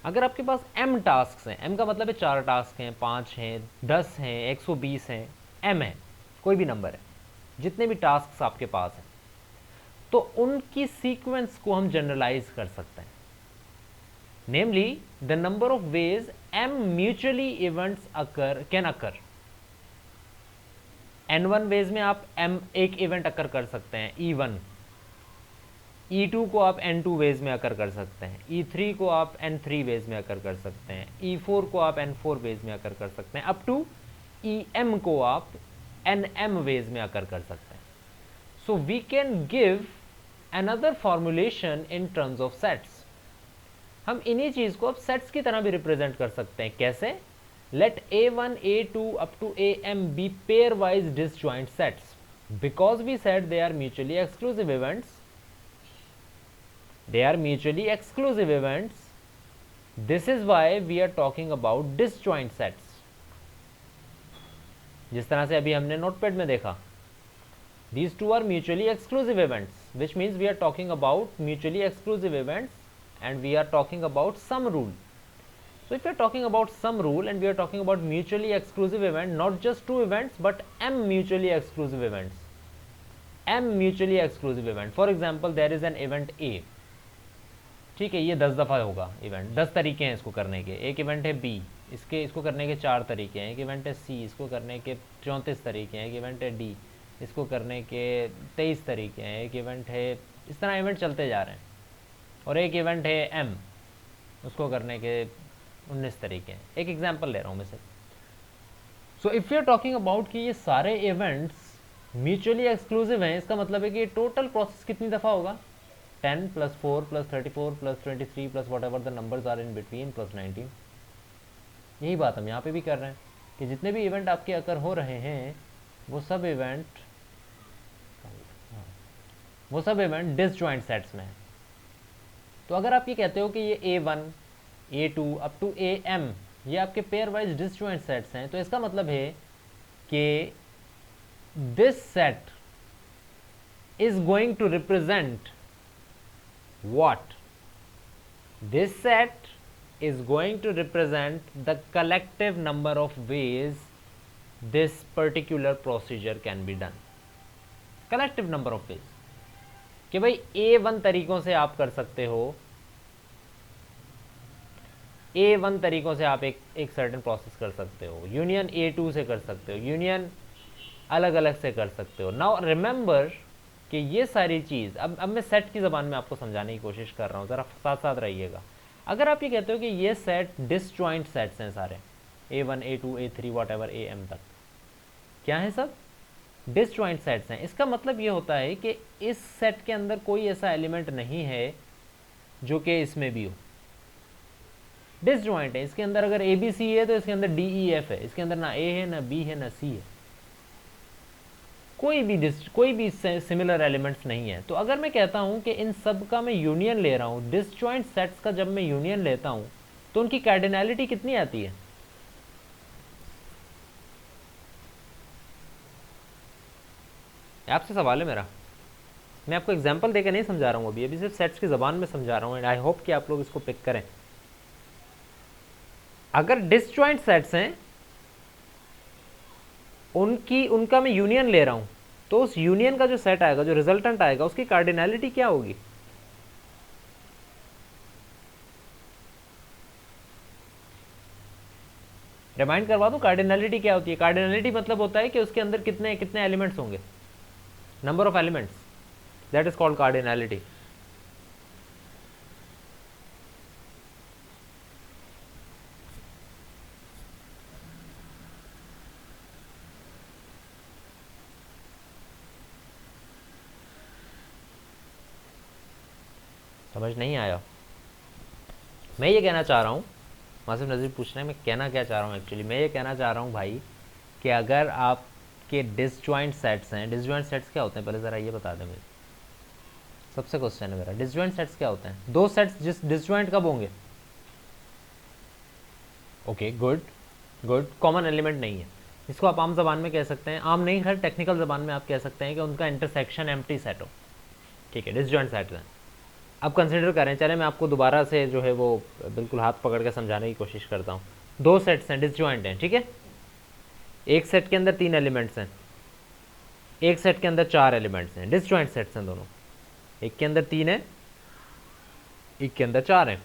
अगर आपके पास m टास्क हैं, m का मतलब है 4 टास्क हैं, 5 हैं, 10 हैं, 120 हैं, m है, कोई भी नंबर है, जितने भी टास्क आपके पास हैं, तो उनकी सीक्वेंस को हम जनरलाइज कर सकते हैं. Namely the number of ways m mutually events can occur. n1 ways में आप m एक इवेंट अकर कर सकते हैं e1, e2 को आप n2 वेज में अकर कर सकते हैं, e3 को आप n3 वेज में अकर कर सकते हैं, e4 को आप n4 वेज में अकर कर सकते हैं, अप टू em को आप nm वेज में अकर कर सकते हैं. So we can give another formulation in terms of sets. हम इन्हीं चीज को अब सेट्स की तरह भी रिप्रेजेंट कर सकते हैं. कैसे? Let a1 a2 up to am be pairwise disjoint sets. Because we said they are mutually exclusive events, they are mutually exclusive events. This is why we are talking about disjoint sets. जिस तरह से अभी हमने notepad में देखा, these two are mutually exclusive events, which means we are talking about mutually exclusive events and we are talking about some rule. So if we are talking about some rule and we are talking about mutually exclusive event, not just two events but m mutually exclusive events. m mutually exclusive event. For example, there is an event A. ठीक है, ये 10 दफ़ा होगा event, 10 तरीके हैं इसको करने के. एक इवेंट है बी, इसको करने के 4 तरीके हैं. एक इवेंट है सी, इसको करने के 34 तरीके हैं. एक इवेंट है डी, इसको करने के 23 तरीके हैं. एक इवेंट है, इस तरह इवेंट चलते जा रहे हैं. और एक इवेंट है एम, उसको करने के 19 तरीके हैं. एक एग्जाम्पल ले रहा हूँ मैं सिर्फ. So if you are talking about कि ये सारे इवेंट्स म्यूचुअली एक्सक्लूसिव हैं, इसका मतलब है कि टोटल प्रोसेस कितनी दफ़ा होगा? 10 plus 4 plus 34 plus 23 plus whatever the numbers are in between plus 19. यही बात हम यहाँ पे भी कर रहे हैं कि जितने भी इवेंट आपके अकर हो रहे हैं वो सब इवेंट डिसजॉइंट सेट्स में है. तो अगर आप ये कहते हो कि ये a1 a2 up to am ये आपके पेयर वाइज डिसजॉइंट सेट्स हैं, तो इसका मतलब है कि this set is going to represent what? This set is going to represent the collective number of ways this particular procedure can be done. Collective number of ways. कि भाई A1 तरीकों से आप कर सकते हो, A1 तरीकों से आप एक सर्टेन प्रोसेस कर सकते हो, यूनियन A2 से कर सकते हो, यूनियन अलग अलग से कर सकते हो. नाउ रिमेंबर कि ये सारी चीज़ अब मैं सेट की ज़बान में आपको समझाने की कोशिश कर रहा हूँ, ज़रा साथ साथ रहिएगा. अगर आप ये कहते हो कि ये सेट डिसजॉइंट सेट्स हैं सारे, a1 a2 a3 what ever am तक, क्या है सब? डिसजॉइंट सेट्स हैं. इसका मतलब ये होता है कि इस सेट के अंदर कोई ऐसा एलिमेंट नहीं है जो कि इसमें भी हो. डिसजॉइंट है. इसके अंदर अगर ABC है तो इसके अंदर DEF है, इसके अंदर ना A है ना B है ना C है, कोई भी सिमिलर एलिमेंट्स नहीं है. तो अगर मैं कहता हूं कि इन सब का मैं यूनियन ले रहा हूं, डिसजॉइंट सेट्स का जब मैं यूनियन लेता हूं तो उनकी कार्डिनैलिटी कितनी आती है? आपसे सवाल है मेरा. मैं आपको एग्जांपल देकर नहीं समझा रहा हूं, अभी सिर्फ सेट्स की ज़बान में समझा रहा हूं एंड आई होप कि आप लोग इसको पिक करें. अगर डिसजॉइंट सेट्स हैं, उनका मैं यूनियन ले रहा हूं, तो उस यूनियन का जो सेट आएगा, जो रिजल्टेंट आएगा, उसकी कार्डिनैलिटी क्या होगी? रिमाइंड करवा दूं कार्डिनलिटी क्या होती है। कार्डिनलिटी मतलब होता है कि उसके अंदर कितने कितने एलिमेंट्स होंगे, number of elements, that is called cardinality. समझ नहीं आया? मैं ये कहना चाह रहा हूँ, मासूम नज़ीर पूछ रहे हैं मैं कहना क्या चाह रहा हूँ। एक्चुअली मैं ये कहना चाह रहा हूँ भाई कि अगर आपके डिसजॉइंट सेट्स हैं, डिसजॉइंट सेट्स क्या होते हैं पहले ज़रा ये बता दें मुझे, सबसे क्वेश्चन है मेरा, डिसजॉइंट सेट्स क्या होते हैं? दो सेट्स जिस डिसजॉइंट कब होंगे? Okay good good, common element नहीं है, इसको आप आम जबान में कह सकते हैं, आम नहीं खैर टेक्निकल जबान में आप कह सकते हैं कि उनका इंटरसेक्शन एम्प्टी सेट हो, ठीक है, डिसजॉइंट सेट है। अब कंसिडर करें, चले मैं आपको दोबारा से जो है वो बिल्कुल हाथ पकड़ के समझाने की कोशिश करता हूँ। दो सेट्स हैं, डिसजॉइंट हैं, ठीक है, एक सेट के अंदर 3 एलिमेंट्स हैं, एक सेट के अंदर 4 एलिमेंट्स हैं, डिसजॉइंट सेट्स हैं दोनों, एक के अंदर 3 है, एक के अंदर 4 हैं।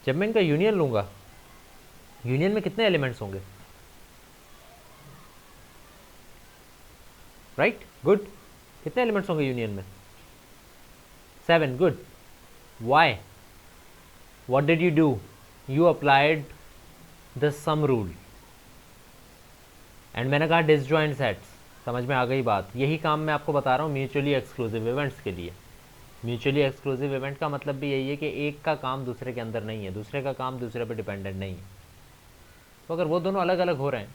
जब मैं इनका यूनियन लूँगा, यूनियन में कितने एलिमेंट्स होंगे? राइट, गुड, कितने एलिमेंट्स होंगे यूनियन में? 7, good. Why? What did you do? You applied the sum rule. And मैंने कहा डिसजॉइंट सेट्स, समझ में आ गई बात? यही काम मैं आपको बता रहा हूँ म्यूचुअली एक्सक्लूसिव इवेंट्स के लिए। म्यूचुअली एक्सक्लूसिव इवेंट का मतलब भी यही है कि एक का काम दूसरे के अंदर नहीं है, दूसरे का काम दूसरे पर डिपेंडेंट नहीं है। तो अगर वो दोनों अलग अलग हो रहे हैं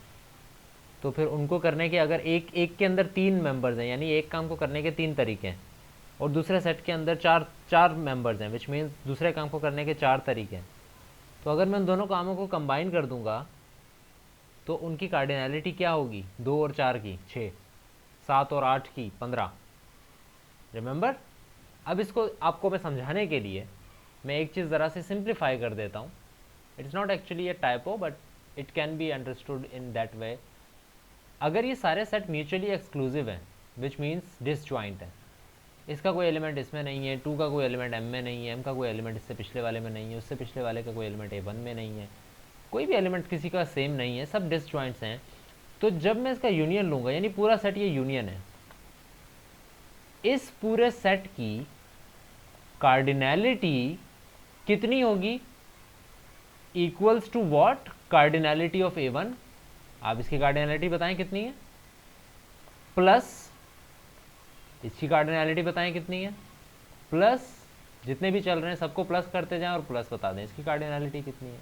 तो फिर उनको करने के, अगर एक के अंदर 3 मेंबर्स हैं, यानी एक काम को करने के 3 तरीके हैं, और दूसरे सेट के अंदर चार मेंबर्स हैं, विच मीन्स दूसरे काम को करने के 4 तरीके हैं, तो अगर मैं उन दोनों कामों को कंबाइन कर दूंगा तो उनकी कार्डिनलिटी क्या होगी? 2 और 4 की 6, 7 और 8 की 15। रिमेंबर? अब इसको आपको मैं समझाने के लिए मैं एक चीज़ ज़रा से सिंप्लीफाई कर देता हूँ। It's not actually A typo but it can be understood in that way. अगर ये सारे सेट म्यूचुअली एक्सक्लूसिव हैं, विच मीन्स डिसजॉइंट है, इसका कोई एलिमेंट इसमें नहीं है, 2 का कोई एलिमेंट m में नहीं है, m का कोई एलिमेंट इससे पिछले वाले में नहीं है, उससे पिछले वाले का कोई एलिमेंट a1 में नहीं है, कोई भी एलिमेंट किसी का सेम नहीं है, सब डिसजॉइंट्स हैं, तो जब मैं इसका यूनियन लूँगा, यानी पूरा सेट ये यूनियन है, इस पूरे सेट की कार्डिनैलिटी कितनी होगी? Equals to what? Cardinality of a1। आप इसकी कार्डिनैलिटी बताएं कितनी है, प्लस इसकी कार्डिनैलिटी बताएं कितनी है, प्लस जितने भी चल रहे हैं सबको प्लस करते जाएं और प्लस बता दें इसकी कार्डिनैलिटी कितनी है।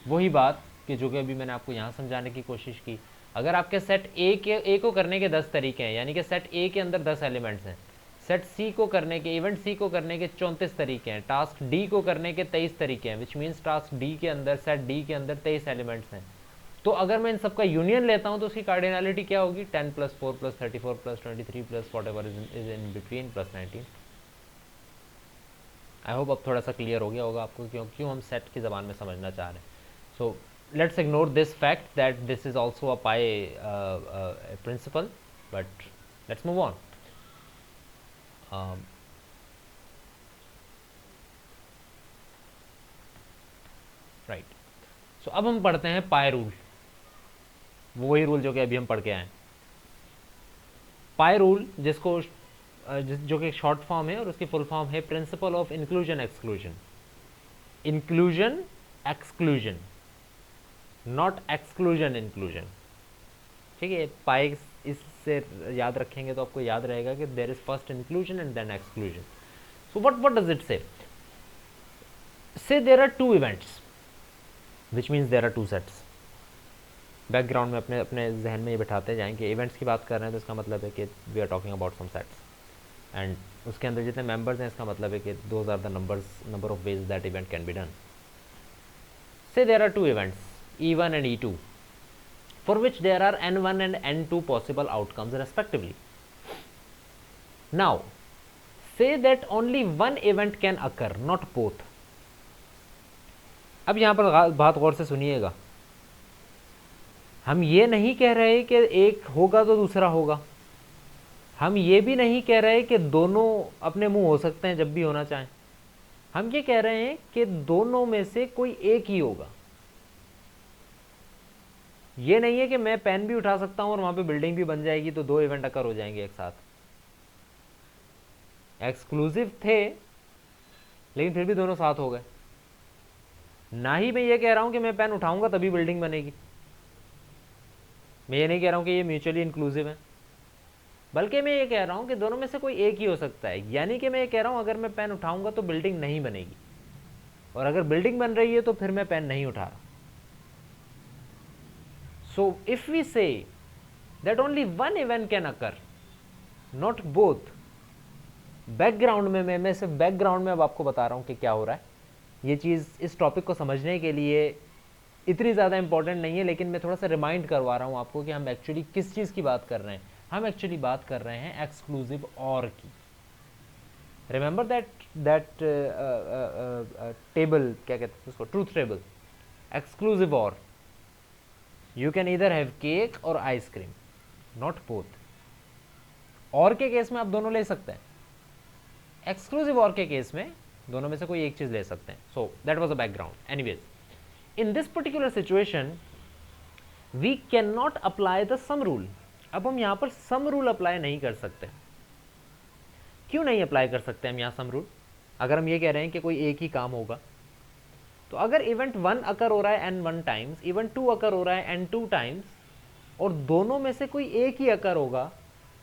वही बात कि जो कि अभी मैंने आपको यहाँ समझाने की कोशिश की। अगर आपके सेट ए को करने के 10 तरीके हैं, यानी कि सेट ए के अंदर 10 एलिमेंट्स हैं, सेट सी को करने के, इवेंट सी को करने के 34 तरीके हैं, टास्क डी को करने के 23 तरीके हैं, विच मीन्स टास्क डी के अंदर, सेट डी के अंदर 23 एलिमेंट्स हैं, तो अगर मैं इन सबका यूनियन लेता हूं तो उसकी कार्डिनैलिटी क्या होगी? 10 + 4 + 34 + 23 + whatever is in between + 19। I hope अब थोड़ा सा क्लियर हो गया होगा आपको क्यों हम सेट की ज़बान में समझना चाह रहे हैं। So let's ignore this fact that this is also a PIE principle, but let's move on. Right, so अब हम पढ़ते हैं पाई रूल, वही रूल जो कि अभी हम पढ़ के आए। पाई रूल जिसको जो कि एक शॉर्ट फॉर्म है और उसकी फुल फॉर्म है principal of inclusion exclusion. Inclusion exclusion, not exclusion inclusion, ठीक है। पाई इससे याद रखेंगे तो आपको याद रहेगा कि there is first inclusion and then exclusion. So what does it say there are 2 events which means there are 2 sets. Background में अपने अपने जहन में ये बिठाते जाएं कि इवेंट्स की बात कर रहे हैं तो इसका मतलब है कि we are talking about some sets, and उसके अंदर जितने मेंबर्स हैं इसका मतलब है कि those are the number of ways that event can be done. Say there are 2 events E1 and E2 for which there are N1 and N2 possible outcomes respectively. Now say that only one event can occur, not both. अब यहाँ पर बात गौर से सुनिएगा, हम ये नहीं कह रहे कि एक होगा तो दूसरा होगा, हम ये भी नहीं कह रहे कि दोनों अपने मुंह हो सकते हैं जब भी होना चाहें, हम ये कह रहे हैं कि दोनों में से कोई एक ही होगा। ये नहीं है कि मैं पेन भी उठा सकता हूँ और वहां पे बिल्डिंग भी बन जाएगी, तो 2 इवेंट अकर हो जाएंगे एक साथ। एक्सक्लूसिव थे लेकिन फिर भी दोनों साथ हो गए। ना ही मैं ये कह रहा हूं कि मैं पेन उठाऊंगा तभी बिल्डिंग बनेगी, मैं ये नहीं कह रहा हूं कि ये म्यूचुअली इंक्लूसिव है, बल्कि मैं ये कह रहा हूं कि दोनों में से कोई एक ही हो सकता है। यानी कि मैं ये कह रहा हूं अगर मैं पेन उठाऊंगा तो बिल्डिंग नहीं बनेगी, और अगर बिल्डिंग बन रही है तो फिर मैं पेन नहीं उठा रहा। So if we say that only one event can occur, not both. Background में मैं सिर्फ बैकग्राउंड में अब आपको बता रहा हूं कि क्या हो रहा है। ये चीज़ इस टॉपिक को समझने के लिए इतनी ज़्यादा इंपॉर्टेंट नहीं है, लेकिन मैं थोड़ा सा रिमाइंड करवा रहा हूँ आपको कि हम एक्चुअली किस चीज़ की बात कर रहे हैं। हम एक्चुअली बात कर रहे हैं एक्सक्लूसिव और की। रिमेंबर दैट टेबल, क्या कहते हैं उसको, ट्रूथ टेबल। एक्सक्लूसिव और, यू कैन इधर हैव केक और आइसक्रीम, नॉट बोथ। और के केस में आप दोनों ले सकते हैं, एक्सक्लूसिव और के केस में दोनों में से कोई एक चीज ले सकते हैं। So that was a background. Anyways, in this particular situation we can not apply the sum rule. अब हम यहां पर सम रूल अप्लाई नहीं कर सकते। क्यों नहीं अप्लाई कर सकते हम यहां सम रूल? अगर हम ये कह रहे हैं कि कोई एक ही काम होगा, तो अगर इवेंट 1 अकर हो रहा है n 1 टाइम्स, इवेंट 2 अकर हो रहा है n 2 टाइम्स, और दोनों में से कोई एक ही अकर होगा,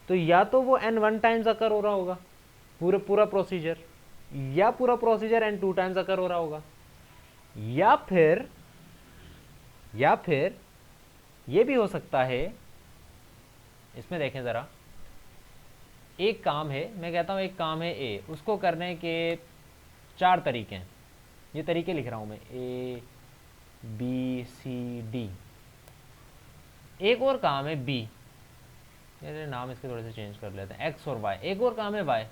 तो या तो वो n 1 टाइम्स अकर हो रहा होगा पूरा प्रोसीजर, या पूरा प्रोसीजर n 2 टाइम्स अकर हो रहा होगा, या फिर ये भी हो सकता है। इसमें देखें ज़रा, एक काम है, मैं कहता हूं एक काम है ए, उसको करने के 4 तरीके हैं। ये तरीके लिख रहा हूं मैं, ए बी सी डी। एक और काम है बी, मेरे नाम इसके थोड़े से चेंज कर लेते हैं, एक्स और वाई। एक और काम है वाई,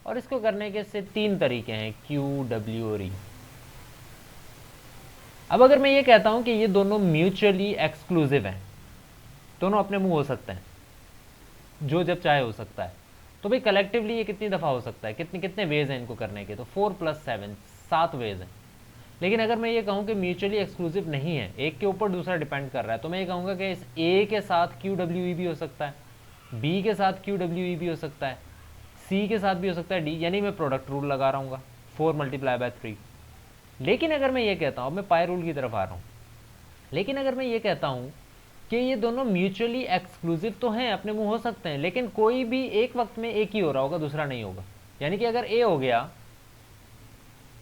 और इसको करने के से 3 तरीके हैं, क्यू डब्ल्यू और ई। अब अगर मैं ये कहता हूं कि ये दोनों म्यूचुअली एक्सक्लूसिव हैं, दोनों अपने मुंह हो सकते हैं, जो जब चाहे हो सकता है, तो भाई कलेक्टिवली ये कितनी दफ़ा हो सकता है, कितने वेज हैं इनको करने के? तो 4 + 7, 7 वेज हैं। लेकिन अगर मैं ये कहूँ कि म्यूचुअली एक्सक्लूसिव नहीं है, एक के ऊपर दूसरा डिपेंड कर रहा है, तो मैं ये कहूँगा कि इस ए के साथ क्यू डब्ल्यू ई भी हो सकता है, बी के साथ क्यू डब्ल्यू ई भी हो सकता है, सी के साथ भी हो सकता है, डी। यानी मैं प्रोडक्ट रूल लगा रहा हूँ, 4 × 3। लेकिन अगर मैं ये कहता हूँ, मैं पाई रूल की तरफ आ रहा हूँ, लेकिन अगर मैं ये कहता हूँ कि ये दोनों म्यूचुअली एक्सक्लूसिव तो हैं, अपने मुंह हो सकते हैं, लेकिन कोई भी एक वक्त में एक ही हो रहा होगा, दूसरा नहीं होगा। यानी कि अगर ए हो गया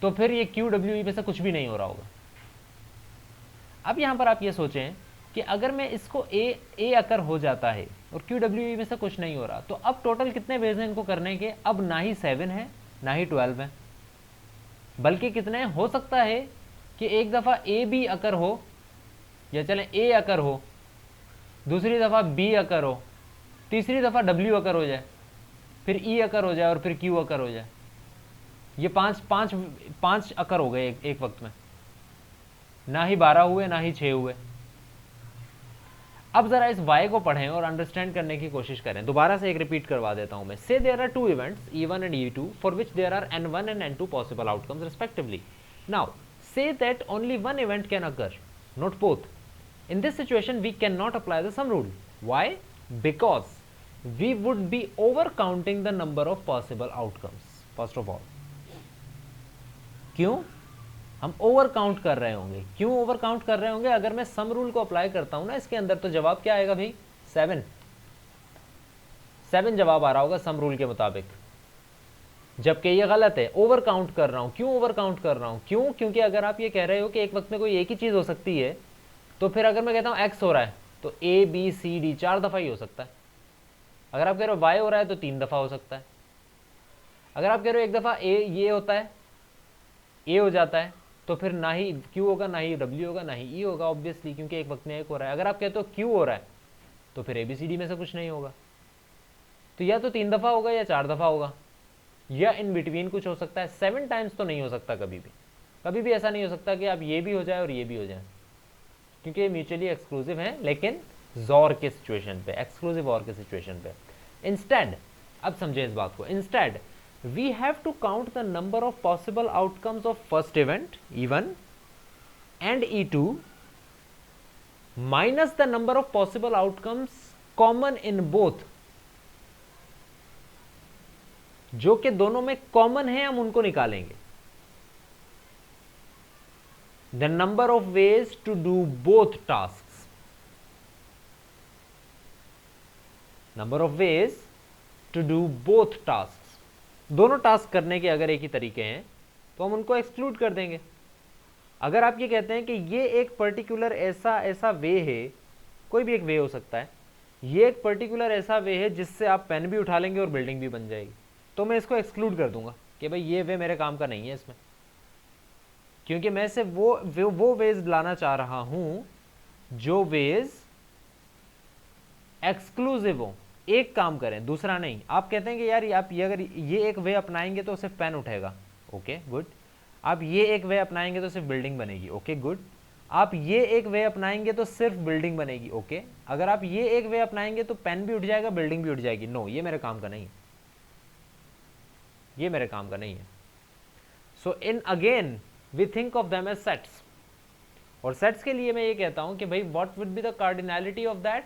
तो फिर ये क्यू डब्ल्यू ई में से कुछ भी नहीं हो रहा होगा। अब यहां पर आप ये सोचें कि अगर मैं इसको ए अकर हो जाता है और क्यू डब्ल्यू ई में से कुछ नहीं हो रहा, तो अब टोटल कितने वेज हैं इनको करने के? अब ना ही 7 है ना ही 12 है, बल्कि कितने हो सकता है कि एक दफ़ा ए बी अकर हो, या चलें ए अकर हो, दूसरी दफ़ा बी अकर हो, तीसरी दफ़ा डब्ल्यू अकर हो जाए, फिर ई अकर हो जाए, और फिर क्यू अकर हो जाए। ये पांच अकर हो गए एक वक्त में, ना ही 12 हुए ना ही 6 हुए। अब जरा इस y को पढ़ें और अंडरस्टैंड करने की कोशिश करें। दोबारा से एक रिपीट करवा देता हूं मैं। Say there are 2 events E1 and E2 for which there are N1 and N2 possible outcomes respectively. Now say that only one event can occur, not both. In this situation, we cannot apply the sum rule. Why? Because we would be overcounting the number of possible outcomes. First of all, क्यों हम over count कर रहे होंगे? क्यों over count कर रहे होंगे? अगर मैं सम रूल को अप्लाई करता हूं ना इसके अंदर, तो जवाब क्या आएगा भाई? 7 जवाब आ रहा होगा सम रूल के मुताबिक, जबकि ये गलत है। ओवर काउंट कर रहा हूं। क्यों ओवर काउंट कर रहा हूं? क्यों? क्योंकि अगर आप ये कह रहे हो कि एक वक्त में कोई एक ही चीज हो सकती है, तो फिर अगर मैं कहता हूँ एक्स हो रहा है तो ए बी सी डी 4 दफ़ा ही हो सकता है। अगर आप कह रहे हो वाई हो रहा है तो 3 दफ़ा हो सकता है। अगर आप कह रहे हो एक दफ़ा ए ये होता है, ए हो जाता है, तो फिर ना ही क्यू होगा, ना ही डब्ल्यू होगा, ना ही ई होगा, ऑब्वियसली, क्योंकि एक वक्त में एक हो रहा है। अगर आप कहते हो क्यू हो रहा है तो फिर ए बी सी डी में से कुछ नहीं होगा। तो या तो 3 दफ़ा होगा या 4 दफ़ा होगा, या इन बिटवीन कुछ हो सकता है। 7 टाइम्स तो नहीं हो सकता कभी भी। कभी भी ऐसा नहीं हो सकता कि आप ये भी हो जाए और ये भी हो जाए, क्योंकि ये म्यूचुअली एक्सक्लूसिव हैं, लेकिन जोर के सिचुएशन पे, एक्सक्लूसिव और के सिचुएशन पे। इंस्टेड, अब समझें इस बात को, instead we have to count the number of possible outcomes of first event E1 and E2 minus the number of possible outcomes common in both, जो कि दोनों में कॉमन है हम उनको निकालेंगे। The number of ways to do both task, number of ways to do both task, दोनों task करने के अगर एक ही तरीके हैं तो हम उनको एक्सक्लूड कर देंगे। अगर आप ये कहते हैं कि ये एक पर्टिकुलर ऐसा वे है, कोई भी एक वे हो सकता है, ये एक पर्टिकुलर ऐसा वे है जिससे आप पेन भी उठा लेंगे और बिल्डिंग भी बन जाएगी, तो मैं इसको एक्सक्लूड कर दूंगा कि भाई ये वे मेरे काम का नहीं है इसमें, क्योंकि मैं से वो वेज लाना चाह रहा हूं जो वेज एक्सक्लूसिव हो, एक काम करें दूसरा नहीं। आप कहते हैं कि यार आप ये अगर ये एक वे अपनाएंगे तो सिर्फ पेन उठेगा, ओके गुड। आप ये एक वे अपनाएंगे तो सिर्फ बिल्डिंग बनेगी, ओके गुड। आप ये एक वे अपनाएंगे तो सिर्फ बिल्डिंग बनेगी, ओके। अगर आप ये एक वे अपनाएंगे तो पेन भी उठ जाएगा, बिल्डिंग भी उठ जाएगी। नो, ये मेरे काम का नहीं है, ये मेरे काम का नहीं है। So in again we think of them as sets, और सेट्स के लिए मैं ये कहता हूं कि भाई what would be the cardinality of that,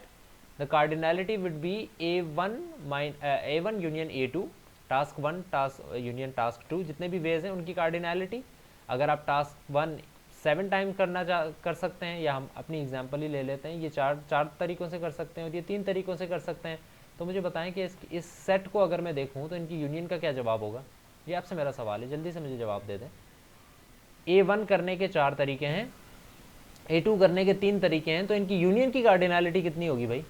the cardinality would be A1 union A2, task 1 task union task 2, जितने भी वेज हैं उनकी कार्डिनैलिटी। अगर आप टास्क 1 7 टाइम कर सकते हैं, या हम अपनी एग्जांपल ही ले लेते हैं, ये चार तरीकों से कर सकते हैं और ये 3 तरीकों से कर सकते हैं, तो मुझे बताएं कि इस सेट को अगर मैं देखूं तो इनकी यूनियन का क्या जवाब होगा। ये आपसे मेरा सवाल है, जल्दी से मुझे जवाब दे दें। A1 करने के 4 तरीके हैं, A2 करने के 3 तरीके हैं, तो इनकी यूनियन की कार्डिनैलिटी कितनी होगी भाई?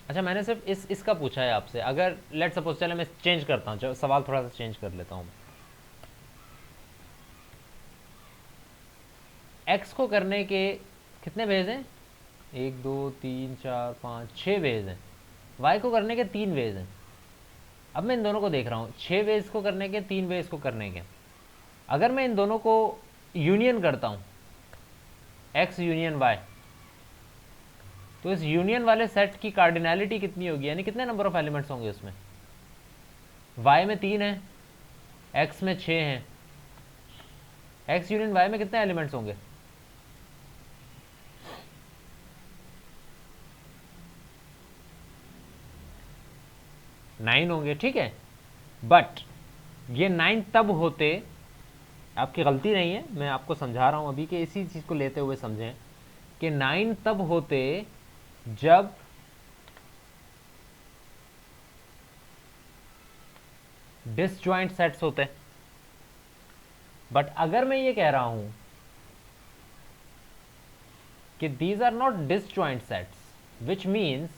अच्छा, मैंने सिर्फ इसका पूछा है आपसे। अगर लेट सपोज, चले मैं चेंज करता हूँ, सवाल थोड़ा सा चेंज कर लेता हूँ। एक्स को करने के कितने वेज हैं? 1 2 3 4 5 6 वेज हैं। वाई को करने के 3 वेज हैं। अब मैं इन दोनों को देख रहा हूँ, 6 वेज को करने के, 3 वेज को करने के। अगर मैं इन दोनों को यूनियन करता हूँ, एक्स यूनियन वाई, तो इस यूनियन वाले सेट की कार्डिनैलिटी कितनी होगी, यानी कितने नंबर ऑफ एलिमेंट्स होंगे उसमें? वाई में 3 है, एक्स में 6 हैं। एक्स यूनियन वाई में कितने एलिमेंट्स होंगे? नाइन होंगे, ठीक है। बट ये 9 तब होते, आपकी गलती नहीं है, मैं आपको समझा रहा हूं अभी कि इसी चीज को लेते हुए समझें कि 9 तब होते जब डिसजॉइंट सेट्स होते। बट अगर मैं ये कह रहा हूं कि these are not disjoint sets, which means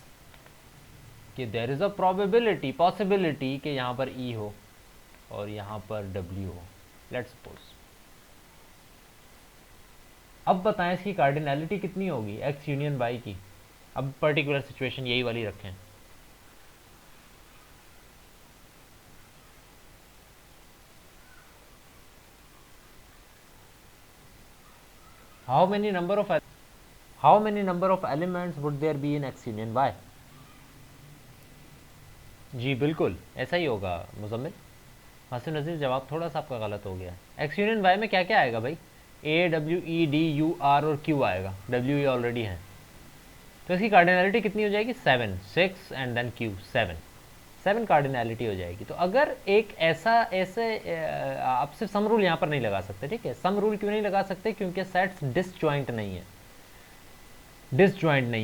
कि there is a probability, possibility कि यहां पर E हो और यहां पर W हो, लेट्स सपोज। अब बताएं इसकी कार्डिनैलिटी कितनी होगी एक्स यूनियन वाई की। अब पर्टिकुलर सिचुएशन यही वाली रखें। How many number of elements would there be in X union Y? जी बिल्कुल ऐसा ही होगा मुजम्मिल। हासिम नज़ीर, जवाब थोड़ा सा आपका गलत हो गया। एक्स यूनियन वाई में क्या क्या आएगा भाई? A W E D U R और Q आएगा, W ये ऑलरेडी है, तो इसकी कार्डिनैलिटी कितनी हो जाएगी? 7, 6 एंड देन Q, 7 कार्डिनैलिटी हो जाएगी। तो अगर एक ऐसे आप सिर्फ सम रूल यहाँ पर नहीं लगा सकते, ठीक है। सम रूल क्यों नहीं लगा सकते? क्योंकि सेट्स डिसजॉइंट नहीं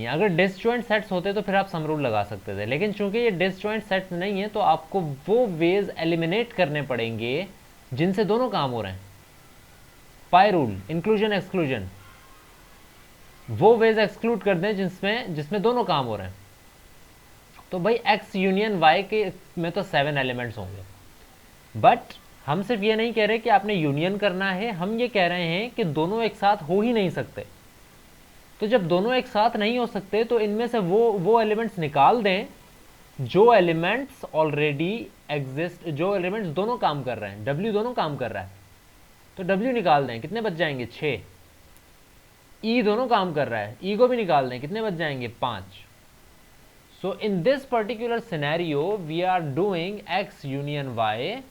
है, अगर डिसजॉइंट सेट्स होते तो फिर आप सम रूल लगा सकते थे, लेकिन चूंकि ये डिसजॉइंट सेट्स नहीं है तो आपको वो वेज एलिमिनेट करने पड़ेंगे जिनसे दोनों काम हो रहे हैं। पाई रूल, इंक्लूजन एक्सक्लूजन, वो वेज एक्सक्लूड कर दें जिसमें दोनों काम हो रहे हैं। तो भाई एक्स यूनियन वाई के में तो 7 एलिमेंट्स होंगे, बट हम सिर्फ ये नहीं कह रहे कि आपने यूनियन करना है, हम ये कह रहे हैं कि दोनों एक साथ हो ही नहीं सकते। तो जब दोनों एक साथ नहीं हो सकते तो इनमें से वो एलिमेंट्स निकाल दें जो एलिमेंट्स ऑलरेडी एग्जिस्ट, जो एलिमेंट्स दोनों काम कर रहे हैं, W दोनों काम कर रहा है, तो W निकाल दें, कितने बच जाएंगे? 6। E दोनों काम कर रहा है, E को भी निकाल दें, कितने बच जाएंगे? 5। So in this particular scenario we are doing X union Y,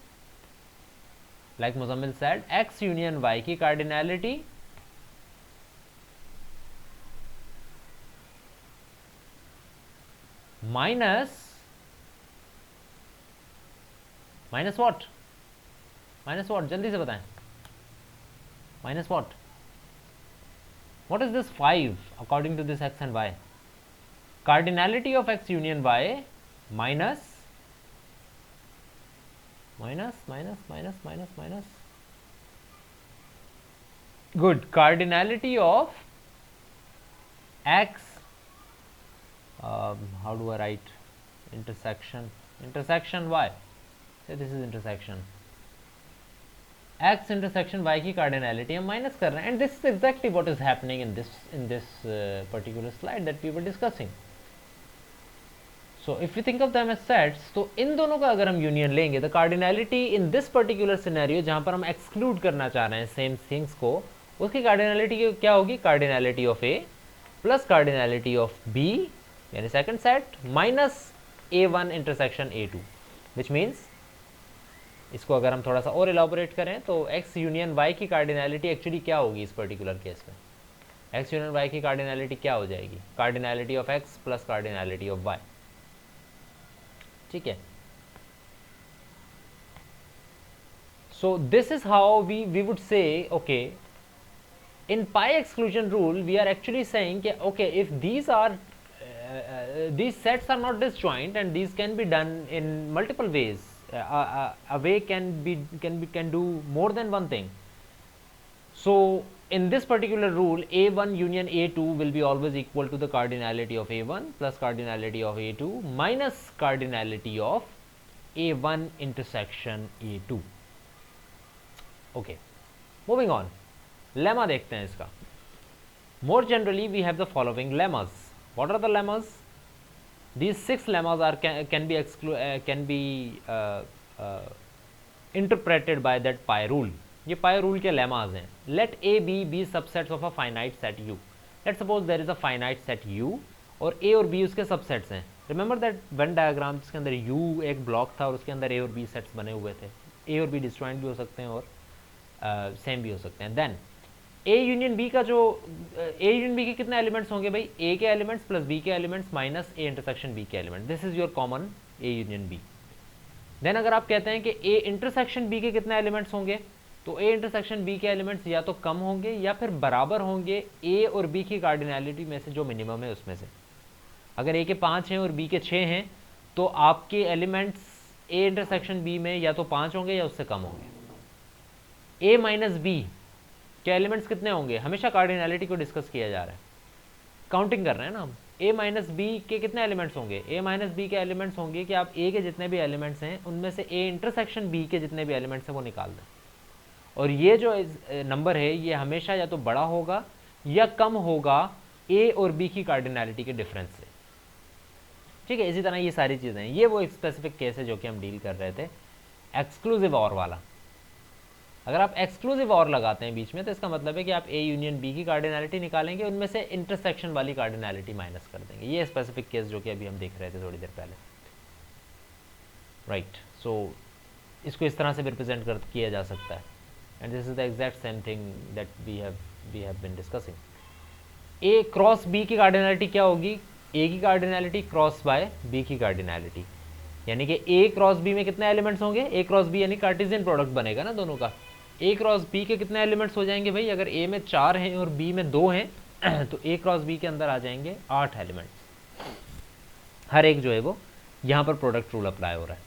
like Muzammil said, X union Y की cardinality minus minus what, minus what, जल्दी से बताएं, minus what, what is this 5 according to this x and y? Cardinality of x union y minus minus minus minus minus minus good, cardinality of x, how do I write intersection y, say this is intersection x intersection y की cardinality हम minus कर रहे हैं, and this is exactly what is happening in this particular slide that we were discussing. So if you think of them as sets, तो इन दोनों का अगर हम यूनियन लेंगे, the cardinality in this particular scenario जहां पर हम एक्सक्लूड करना चाह रहे हैं सेम थिंग्स को, उसकी कार्डिनैलिटी क्या होगी, cardinality of A plus cardinality of B यानी second set minus a1 intersection a2, which means इसको अगर हम थोड़ा सा और एलाबोरेट करें तो x यूनियन y की कार्डिनैलिटी एक्चुअली क्या होगी इस पर्टिकुलर केस में, x यूनियन y की कार्डिनैलिटी क्या हो जाएगी, cardinality of x plus cardinality of y. ठीक है, so this is how we would say okay in PIE exclusion rule we are actually saying कि okay if these sets are not disjoint and these can be done in multiple ways, a way can do more than one thing. So in this particular rule, a1 union a2 will be always equal to the cardinality of a1 plus cardinality of a2 minus cardinality of a1 intersection a2. Okay, moving on, lemma देखते हैं इसका. More generally we have the following lemmas. What are the lemmas? These 6 lemmas are can be interpreted by that pi rule. ये pi rule के lemmas हैं. Let A be subsets of a finite set U. Let's suppose there is a finite set U और A और B उसके subsets हैं. Remember that Venn diagram जिसके अंदर U एक block था और उसके अंदर A और B sets बने हुए थे. A और B disjoint भी हो सकते हैं और same भी हो सकते हैं. Then A यूनियन B का जो A यूनियन B के कितने एलिमेंट्स होंगे भाई, A के एलिमेंट्स प्लस B के elements minus A intersection B के element. This is your common A union B. Then अगर आप कहते हैं कि A इंटरसेक्शन B के कितने एलिमेंट्स होंगे, तो A इंटरसेक्शन B के एलिमेंट्स या तो कम होंगे या फिर बराबर होंगे A और B की कार्डिनैलिटी में से जो मिनिमम है उसमें से. अगर A के 5 हैं और B के 6 हैं तो आपके एलिमेंट्स A इंटरसेक्शन B में या तो 5 होंगे या उससे कम होंगे. A माइनस B के एलिमेंट्स कितने होंगे, हमेशा कार्डिनैलिटी को डिस्कस किया जा रहा है, काउंटिंग कर रहे हैं ना हम. A माइनस बी के कितने एलिमेंट्स होंगे, A माइनस बी के एलिमेंट्स होंगे कि आप A के जितने भी एलिमेंट्स हैं उनमें से A इंटरसेक्शन B के जितने भी एलिमेंट्स हैं वो निकाल दें. और ये जो नंबर है ये हमेशा या तो बड़ा होगा या कम होगा A और B की कार्डिनैलिटी के डिफरेंस से. ठीक है, इसी तरह ये सारी चीज़ें हैं. ये वो एक स्पेसिफिक केस है जो कि हम डील कर रहे थे, एक्सक्लूसिव और वाला. अगर आप एक्सक्लूसिव और लगाते हैं बीच में तो इसका मतलब है कि आप A यूनियन B की कार्डिनैलिटी निकालेंगे, उनमें से इंटरसेक्शन वाली कार्डिनैलिटी माइनस कर देंगे. ये स्पेसिफिक केस जो कि अभी हम देख रहे थे थोड़ी देर पहले. राइट, सो इसको इस तरह से रिप्रेजेंट किया जा सकता है, and this is the exact same thing that we have been discussing. A cross B की कार्डिनैलिटी क्या होगी, A की कार्डिनैलिटी क्रॉस बाय B की कार्डिनैलिटी, यानी कि A क्रॉस B में कितने एलिमेंट्स होंगे, A क्रॉस B यानी कार्टेशियन प्रोडक्ट बनेगा ना दोनों का. A क्रॉस B के कितने एलिमेंट्स हो जाएंगे भाई, अगर A में 4 हैं और B में 2 हैं तो A क्रॉस B के अंदर आ जाएंगे 8 एलिमेंट्स. हर एक जो है वो यहाँ पर प्रोडक्ट रूल अप्लाई हो रहा है.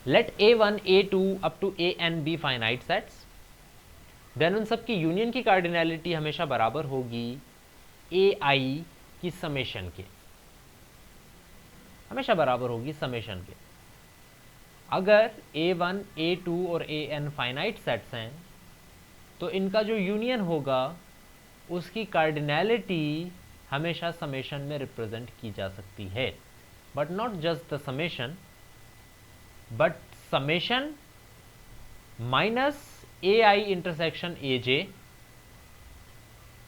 Let A1 A2 up to AN be finite sets, then उन सब की यूनियन की कार्डिनैलिटी हमेशा बराबर होगी AI की समेशन के, हमेशा बराबर होगी समेशन के. अगर A1 A2 और AN फाइनाइट सेट्स हैं तो इनका जो यूनियन होगा उसकी कार्डिनैलिटी हमेशा समेशन में रिप्रेजेंट की जा सकती है, but not just the summation, but summation minus AI intersection AJ,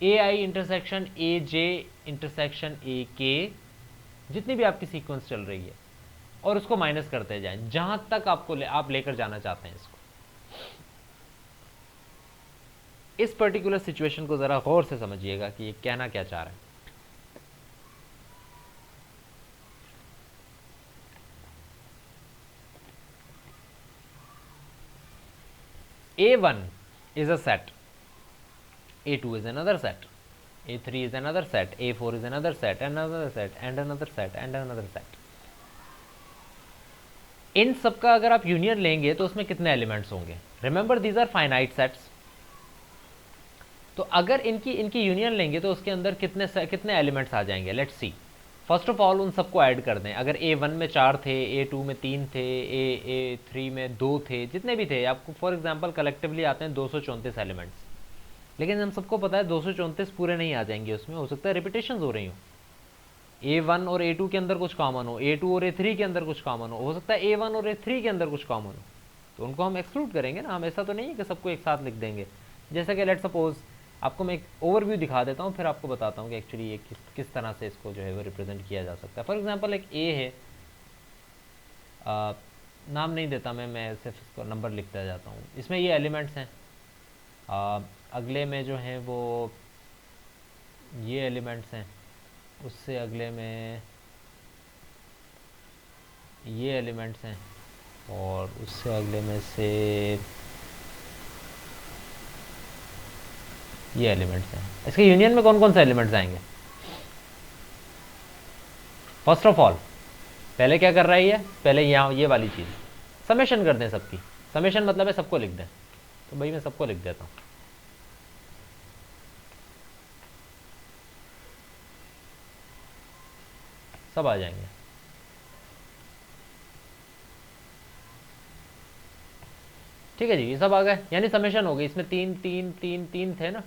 AI intersection AJ intersection AK, जितनी भी आपकी सीक्वेंस चल रही है, और उसको माइनस करते जाएं जहां तक आप लेकर जाना चाहते हैं इसको. इस पर्टिकुलर सिचुएशन को जरा गौर से समझिएगा कि ये कहना क्या चाह रहा है. A1 is a set, A2 is another set, A3 is another set, A4 is another set, another set, and another set, and another set. इन सब का अगर आप यूनियन लेंगे तो उसमें कितने एलिमेंट्स होंगे? Remember these are finite sets. तो अगर इनकी यूनियन लेंगे तो उसके अंदर कितने एलिमेंट्स आ जाएंगे? Let's see. First of all उन सबको ऐड कर दें. अगर A1 में 4 थे, A2 में 3 थे, A3 में 2 थे, जितने भी थे, आपको फॉर एग्जांपल कलेक्टिवली आते हैं 234 एलिमेंट्स. लेकिन हम सबको पता है 234 पूरे नहीं आ जाएंगे, उसमें हो सकता है रिपीटेशन हो रही हो. A1 और A2 के अंदर कुछ कॉमन हो, A2 और A3 के अंदर कुछ कॉमन हो सकता है A1 और A3 के अंदर कुछ कॉमन हो, तो उनको हम एक्सक्लूड करेंगे ना. हम ऐसा तो नहीं है कि सबको एक साथ लिख देंगे. जैसे कि लेट सपोज आपको मैं एक ओवरव्यू दिखा देता हूँ, फिर आपको बताता हूँ कि एक्चुअली ये किस तरह से इसको जो है वो रिप्रेजेंट किया जा सकता है. फॉर एग्जांपल एक ए है, नाम नहीं देता मैं सिर्फ इसको नंबर लिखता जाता हूँ. इसमें ये एलिमेंट्स हैं. अगले में जो है वो ये एलिमेंट्स हैं, उससे अगले में ये एलिमेंट्स हैं, और उससे अगले में से ये एलिमेंट्स हैं. इसके यूनियन में कौन कौन से एलिमेंट्स आएंगे? फर्स्ट ऑफ ऑल पहले क्या कर रहा है ये? पहले यहाँ ये वाली चीज़ समेशन कर दें सबकी. समेशन मतलब है सबको लिख दें. तो भाई मैं सबको लिख देता हूँ. सब आ जाएंगे. ठीक है जी, ये सब आ गए, यानी समेशन हो गई. इसमें 3 3 3 3 थे ना,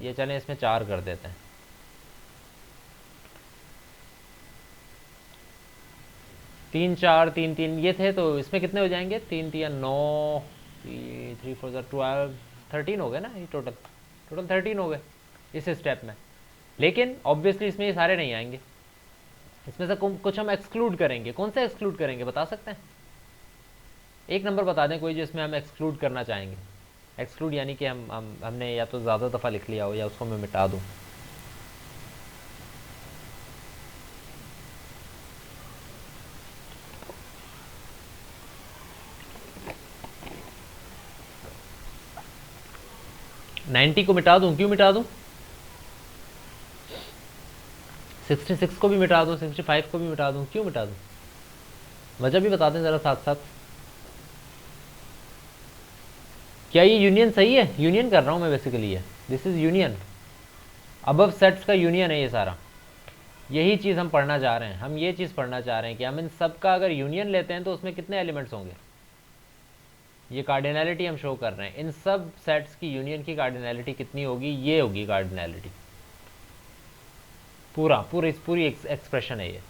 ये चलें इसमें 4 कर देते हैं. तीन चार तीन तीन ये थे, तो इसमें कितने हो जाएंगे? 3 3 9, 3 4 12, 13 हो गए ना. ये टोटल 13 हो गए इस स्टेप में. लेकिन ऑब्वियसली इसमें ये सारे नहीं आएंगे. इसमें से कुछ हम एक्सक्लूड करेंगे. कौन सा एक्सक्लूड करेंगे बता सकते हैं? एक नंबर बता दें कोई जिसमें हम एक्सक्लूड करना चाहेंगे. एक्सक्लूड यानी कि हमने या तो ज़्यादा दफ़ा लिख लिया हो या उसको मैं मिटा दूँ. नाइन्टी को मिटा दूँ. क्यों मिटा दूँ? 66 को भी मिटा दूँ, 65 को भी मिटा दूँ. क्यों मिटा दूँ? वजह भी बता दें ज़रा साथ साथ. क्या ये यूनियन सही है? यूनियन कर रहा हूँ मैं बेसिकली. है this is union. Above sets का यूनियन है ये सारा. यही चीज़ हम पढ़ना चाह रहे हैं. हम ये चीज़ पढ़ना चाह रहे हैं कि हम इन सब का अगर यूनियन लेते हैं तो उसमें कितने एलिमेंट्स होंगे. ये कार्डिनैलिटी हम शो कर रहे हैं. इन सब सेट्स की यूनियन की कार्डिनैलिटी कितनी होगी? ये होगी कार्डिनैलिटी. पूरी एक्सप्रेशन है ये.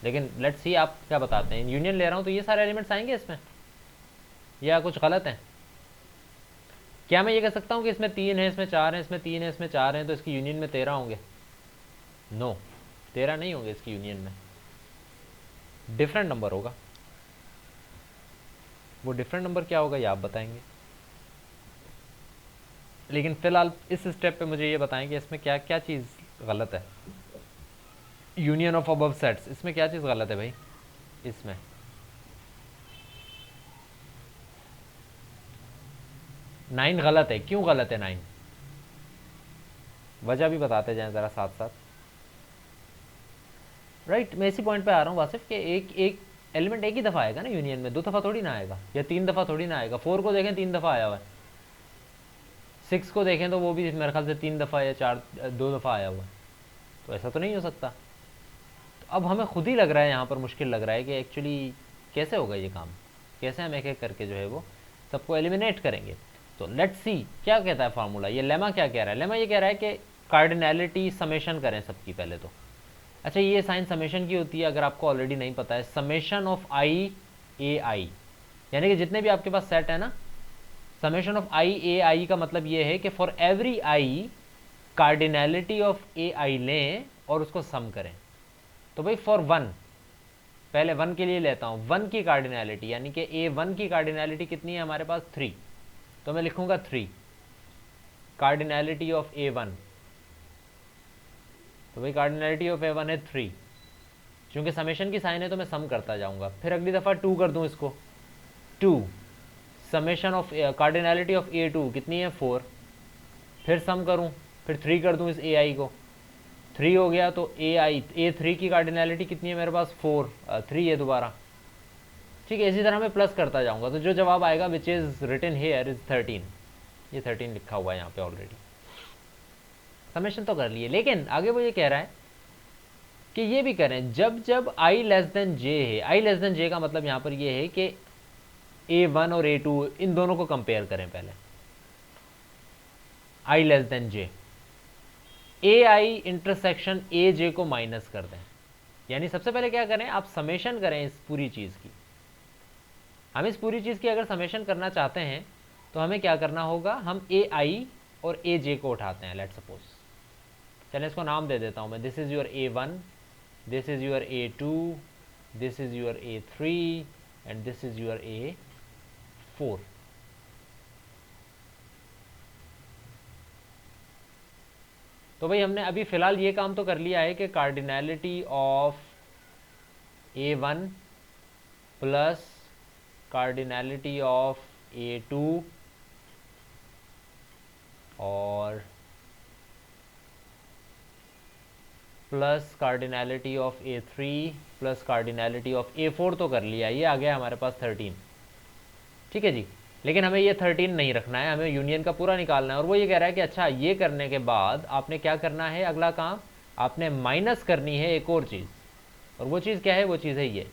लेकिन लेट्स सी आप क्या बताते हैं. यूनियन ले रहा हूँ तो ये सारे एलिमेंट्स आएंगे इसमें, या कुछ गलत है? क्या मैं ये कह सकता हूँ कि इसमें 3 है, इसमें 4 है, इसमें 3 है, इसमें 4 हैं, तो इसकी यूनियन में 13 होंगे? नो, 13 नहीं होंगे इसकी यूनियन में. डिफरेंट नंबर होगा. वो डिफरेंट नंबर क्या होगा ये आप बताएंगे. लेकिन फिलहाल इस स्टेप पे मुझे ये बताएं कि इसमें क्या क्या चीज़ गलत है. यूनियन ऑफ अबव सेट्स, इसमें क्या चीज़ गलत है भाई? इसमें 9 गलत है. क्यों गलत है 9? वजह भी बताते जाएं ज़रा साथ साथ. राइट, मैं इसी पॉइंट पे आ रहा हूँ वासिफ कि एक एलिमेंट एक ही दफ़ा आएगा ना यूनियन में. 2 दफ़ा थोड़ी ना आएगा, या 3 दफ़ा थोड़ी ना आएगा. 4 को देखें 3 दफ़ा आया हुआ है. 6 को देखें तो वो भी मेरे ख्याल से 3 दफ़ा या 2 दफ़ा आया हुआ है. तो ऐसा तो नहीं हो सकता. तो अब हमें खुद ही लग रहा है यहाँ पर मुश्किल लग रहा है कि एक्चुअली कैसे होगा ये काम. कैसे हम एक एक करके जो है वो सबको एलिमिनेट करेंगे. तो लेट्स सी क्या कहता है फार्मूला. ये लेमा क्या कह रहा है? लेमा ये कह रहा है कि कार्डिनैलिटी समेशन करें सबकी पहले तो. अच्छा, ये साइन समेशन की होती है अगर आपको ऑलरेडी नहीं पता है. समेशन ऑफ आई ए आई, यानी कि जितने भी आपके पास सेट है ना, समेशन ऑफ आई ए आई का मतलब ये है कि for every i cardinality of A i लें और उसको सम करें. तो भाई फॉर 1, पहले 1 के लिए लेता हूँ. 1 की कार्डिनैलिटी यानी कि A1 की कार्डिनैलिटी कितनी है हमारे पास? 3. तो मैं लिखूंगा 3 कार्डिनैलिटी ऑफ A1. तो भाई कार्डिनैलिटी ऑफ A1 है 3. क्योंकि समेशन की साइन है तो मैं सम करता जाऊंगा. फिर अगली दफ़ा 2 कर दूं इसको. 2 summation of cardinality of A2 कितनी है 4, फिर सम करूँ, फिर 3 कर दूँ इस AI को, 3 हो गया तो A3 की कार्डिनैलिटी कितनी है मेरे पास 4, 3 है दोबारा। ठीक है, इसी तरह मैं प्लस करता जाऊंगा, तो जो जवाब आएगा which is written here is 13, ये 13 लिखा हुआ है यहाँ पे ऑलरेडी। समेशन तो कर लिए, लेकिन आगे वो ये कह रहा है कि ये भी करें जब जब i लेस देन j है। i लेस देन j का मतलब यहाँ पर ये है कि A1 और A2 इन दोनों को कंपेयर करें पहले, i less than j, AI intersection AJ को माइनस कर दें। यानी सबसे पहले क्या करें, आप समेशन करें इस पूरी चीज़ की। हम इस पूरी चीज़ की अगर समेशन करना चाहते हैं तो हमें क्या करना होगा, हम AI और AJ को उठाते हैं। लेट सपोज, चलें इसको नाम दे देता हूँ मैं, this is your A1, this is your A2, this is your A3 and this is your A4। तो भाई हमने अभी फ़िलहाल ये काम तो कर लिया है कि cardinality of A1 plus cardinality of A2 और plus cardinality of A3 plus cardinality of A4 तो कर लिया, ये आ गया हमारे पास 13। ठीक है जी, लेकिन हमें ये 13 नहीं रखना है, हमें यूनियन का पूरा निकालना है। और वो ये कह रहा है कि अच्छा ये करने के बाद आपने क्या करना है, अगला काम आपने माइनस करनी है एक और चीज़, और वो चीज़ क्या है, वो चीज़ है ये,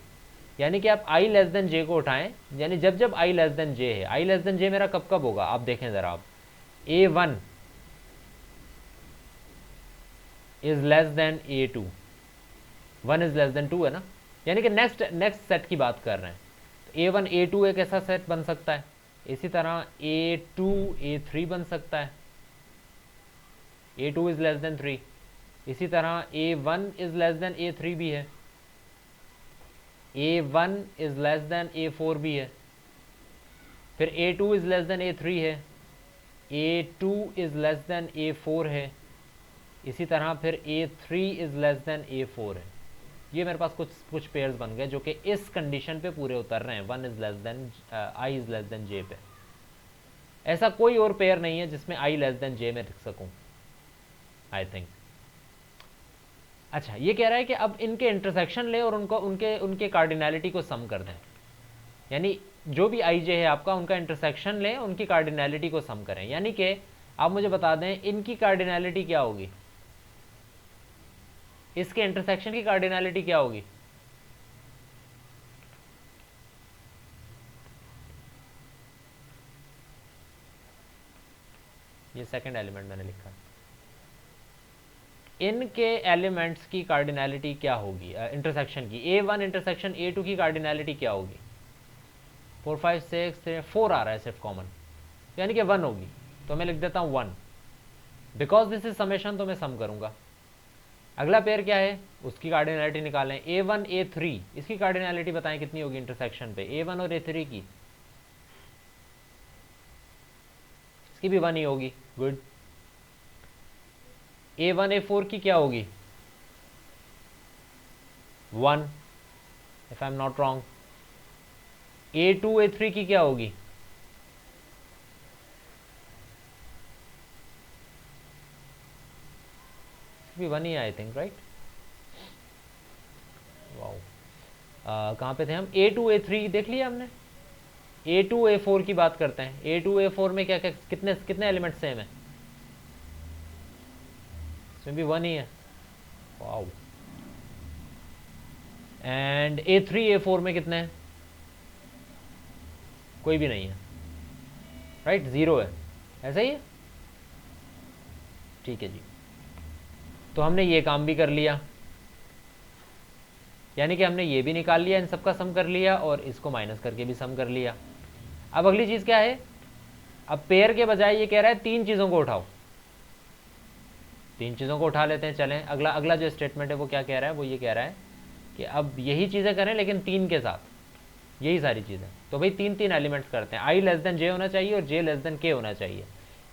यानी कि आप i लेस देन j को उठाएं। यानी जब जब i लेस देन j है, i लेस देन j मेरा कब कब होगा आप देखें ज़रा, आप A1 is less than A2, 1 is less than 2 है ना, यानी कि नेक्स्ट सेट की बात कर रहे हैं। तो A1 A2 एक ऐसा सेट बन सकता है, इसी तरह A2 A3 बन सकता है, A2 इज़ लेस देन 3, इसी तरह A1 is less than A3 भी है, A1 is less than A4 भी है, फिर A2 is less than A3 है, A2 is less than A4 है, इसी तरह फिर A3 is less than A4 है। ये मेरे पास कुछ पेयर्स बन गए जो कि इस कंडीशन पे पूरे उतर रहे हैं, 1 is less than i is less than j पे। ऐसा कोई और पेयर नहीं है जिसमें i लेस देन j में लिख सकूं, आई थिंक। अच्छा, ये कह रहा है कि अब इनके इंटरसेक्शन ले और उनको उनके कार्डिनैलिटी को सम कर दें। यानी जो भी i j है आपका, उनका इंटरसेक्शन लें, उनकी कार्डिनैलिटी को सम करें। यानी कि आप मुझे बता दें इनकी कार्डिनैलिटी क्या होगी, इसके इंटरसेक्शन की कार्डिनैलिटी क्या होगी। ये सेकंड एलिमेंट मैंने लिखा, इनके एलिमेंट्स की कार्डिनैलिटी क्या होगी, इंटरसेक्शन की, A1 इंटरसेक्शन A2 की कार्डिनैलिटी क्या होगी। 4 5 6 3 4 आ रहा है सिर्फ कॉमन, यानी कि 1 होगी। तो मैं लिख देता हूँ 1, बिकॉज दिस इज समेशन, तो मैं सम करूंगा। अगला पेयर क्या है, उसकी कार्डिनैलिटी निकालें, A1 A3, इसकी कार्डिनैलिटी बताएं कितनी होगी इंटरसेक्शन पे, A1 और A3 की, इसकी भी 1 ही होगी। गुड। A1 A4 की क्या होगी 1, if I am not wrong. A2 A3 की क्या होगी, भी 1 ही, आई थिंक, राइट। वाओ, कहाँ पे थे हम, A2 A3 देख लिया हमने। A2 A4 की बात करते हैं, A2 A4 में क्या क्या कितने कितने एलिमेंट सेम है, इसमें भी 1 ही है। वाओ। एंड A3 A4 में कितने हैं, कोई भी नहीं है, राइट, 0 है, ऐसा ही है। ठीक है जी, तो हमने ये काम भी कर लिया, यानी कि हमने ये भी निकाल लिया, इन सबका सम कर लिया और इसको माइनस करके भी सम कर लिया। अब अगली चीज़ क्या है, अब पेयर के बजाय ये कह रहा है 3 चीज़ों को उठाओ, 3 चीज़ों को उठा लेते हैं। चलें, अगला जो स्टेटमेंट है वो क्या कह रहा है, वो ये कह रहा है कि अब यही चीज़ें करें लेकिन 3 के साथ, यही सारी चीज़ें। तो भाई 3 एलिमेंट्स करते हैं, i लेस देन j होना चाहिए और j लेस देन k होना चाहिए।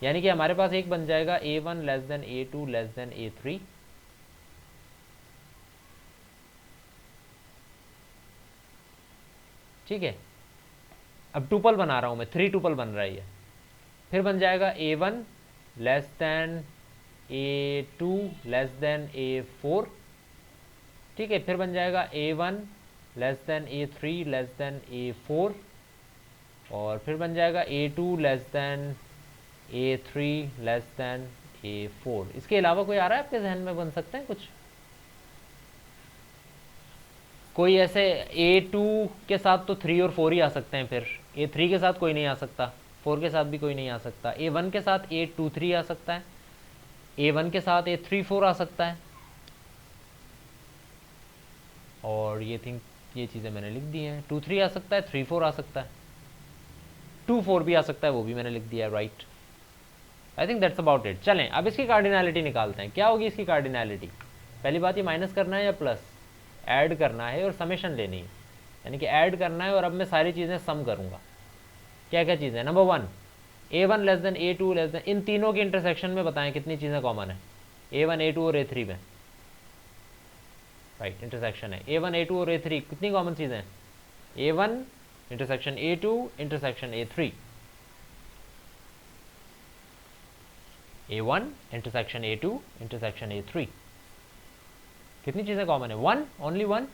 यानी कि हमारे पास एक बन जाएगा A1 less than A2 less then A3, ठीक है। अब टुपल बना रहा हूँ मैं, 3 टुपल बन रही है, फिर बन जाएगा A1 less than A2 less then A4, ठीक है, फिर बन जाएगा A1 less then A3 less than A4, और फिर बन जाएगा A2 less then A3 less than A4। इसके अलावा कोई आ रहा है आपके जहन में, बन सकते हैं कुछ? कोई ऐसे A2 के साथ तो 3 और 4 ही आ सकते हैं, फिर A3 के साथ कोई नहीं आ सकता, 4 के साथ भी कोई नहीं आ सकता, A1 के साथ A23 आ सकता है, A1 के साथ A34 आ सकता है, और ये चीज़ें मैंने लिख दी हैं। 2-3 आ सकता है, 3-4 आ सकता है, 2-4 भी आ सकता है, वो भी मैंने लिख दिया है, right. I think that's about it. चलें अब इसकी कार्डिनैलिटी निकालते हैं। क्या होगी इसकी कार्डिनैलिटी? पहली बात, ये माइनस करना है या प्लस? ऐड करना है और समेशन लेनी है, यानी कि ऐड करना है, और अब मैं सारी चीज़ें सम करूँगा। क्या क्या चीज़ें? Number 1, A1 less than A2 less than, इन तीनों के इंटरसेक्शन में बताएं कितनी चीज़ें कॉमन है। A1 A2 और A3 में, राइट, इंटरसेक्शन है A1 A2 और A3, कितनी कॉमन चीज़ें हैं? A1 intersection A2 intersection A3, A1 intersection A2 intersection A3, कितनी चीज़ें कॉमन है? 1, ओनली 1।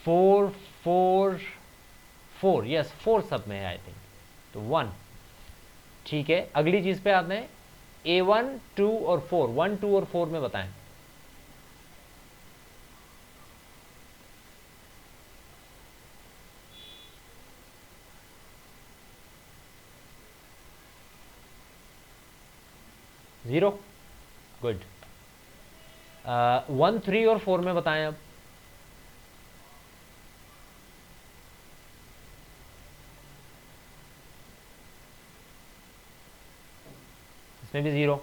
4 4 4, यस 4 सब में है आई थिंक, तो 1, ठीक है। अगली चीज़ पे आते हैं, A1 2 और 4, 1 2 और 4 में बताएं। Zero, good. 1 3 और 4 में बताएं अब। इसमें भी 0।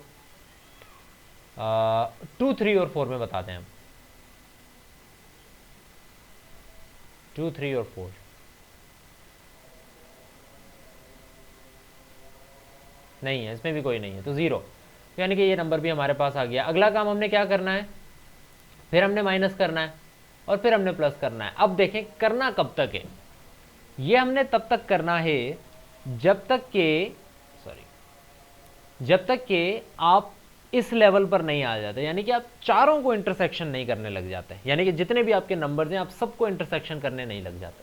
2 3 और 4 में बताते हैं हम। 2 3 और 4, नहीं है, इसमें भी कोई नहीं है, तो 0, यानी कि ये नंबर भी हमारे पास आ गया। अगला काम हमने क्या करना है? फिर हमने माइनस करना है और फिर हमने प्लस करना है। अब देखें करना कब तक है, ये हमने तब तक करना है जब तक के आप इस लेवल पर नहीं आ जाते, यानी कि आप चारों को इंटरसेक्शन नहीं करने लग जाते, यानी कि जितने भी आपके नंबर्स हैं आप सबको इंटरसेक्शन करने नहीं लग जाते।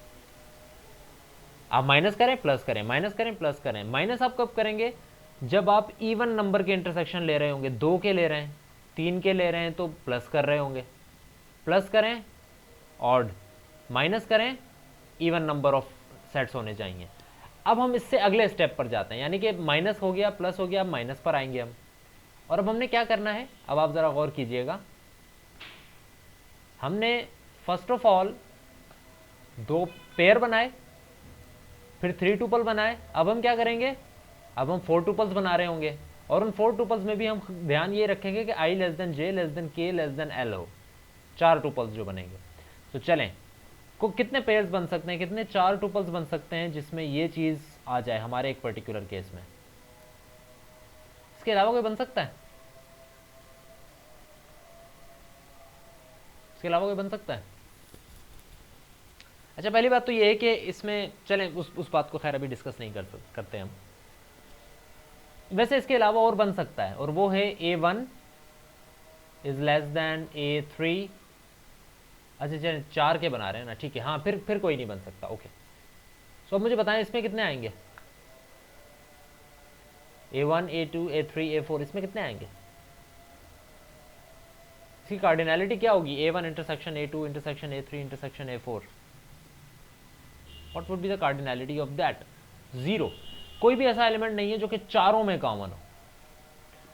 आप माइनस करें प्लस करें, माइनस करें प्लस करें। माइनस आप कब करेंगे? जब आप इवन नंबर के इंटरसेक्शन ले रहे होंगे, 2 के ले रहे हैं, 3 के ले रहे हैं तो प्लस कर रहे होंगे, प्लस करें ऑड, माइनस करें इवन नंबर ऑफ सेट्स होने चाहिए। अब हम इससे अगले स्टेप पर जाते हैं, यानी कि माइनस हो गया प्लस हो गया, अब माइनस पर आएंगे हम। और अब हमने क्या करना है, अब आप ज़रा गौर कीजिएगा। हमने फर्स्ट ऑफ ऑल 2 पेयर बनाए, फिर 3 टुपल बनाए। अब हम क्या करेंगे? अब हम 4 टुपल्स बना रहे होंगे, और उन 4 टुपल्स में भी हम ध्यान ये रखेंगे कि i less than j less than k less than l हो, 4 टुपल्स जो बनेंगे। तो चलें, को कितने पेयर्स बन सकते हैं, कितने 4 टुपल्स बन सकते हैं जिसमें ये चीज़ आ जाए हमारे एक पर्टिकुलर केस में? इसके अलावा कोई बन सकता है? इसके अलावा कोई बन सकता है? अच्छा, पहली बात तो ये है कि इसमें चलें उस बात को खैर अभी डिस्कस नहीं करते हम। वैसे इसके अलावा और बन सकता है, और वो है A1 is less than A3। अच्छा चलें 4 के बना रहे हैं ना, ठीक है, हाँ, फिर कोई नहीं बन सकता, ओके। सो अब मुझे बताएं इसमें कितने आएंगे? A1 A2 A3 A4, इसमें कितने आएंगे? इसकी कार्डिनैलिटी क्या होगी? A1 intersection A2 intersection A3 intersection A4। What would be the cardinality of that? 0। कोई भी ऐसा एलिमेंट नहीं है जो कि चारों में कॉमन हो।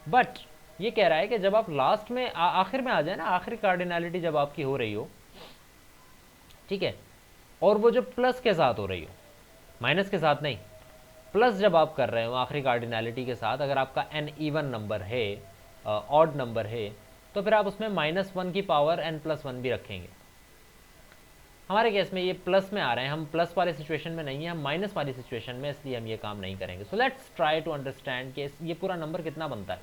बट ये कह रहा है कि जब आप लास्ट में आखिर में आ जाए ना, आखिरी कार्डिनैलिटी जब आपकी हो रही हो, ठीक है, और वो जो प्लस के साथ हो रही हो, माइनस के साथ नहीं, प्लस जब आप कर रहे हो आखिरी कार्डिनैलिटी के साथ, अगर आपका n इवन नंबर है, ऑड नंबर है, तो फिर आप उसमें -1 की पावर n+1 भी रखेंगे। हमारे केस में ये प्लस में आ रहे हैं, हम प्लस वाले सिचुएशन में नहीं है, हम माइनस वाली सिचुएशन में, इसलिए हम ये काम नहीं करेंगे। So let's try to understand कि ये पूरा नंबर कितना बनता है।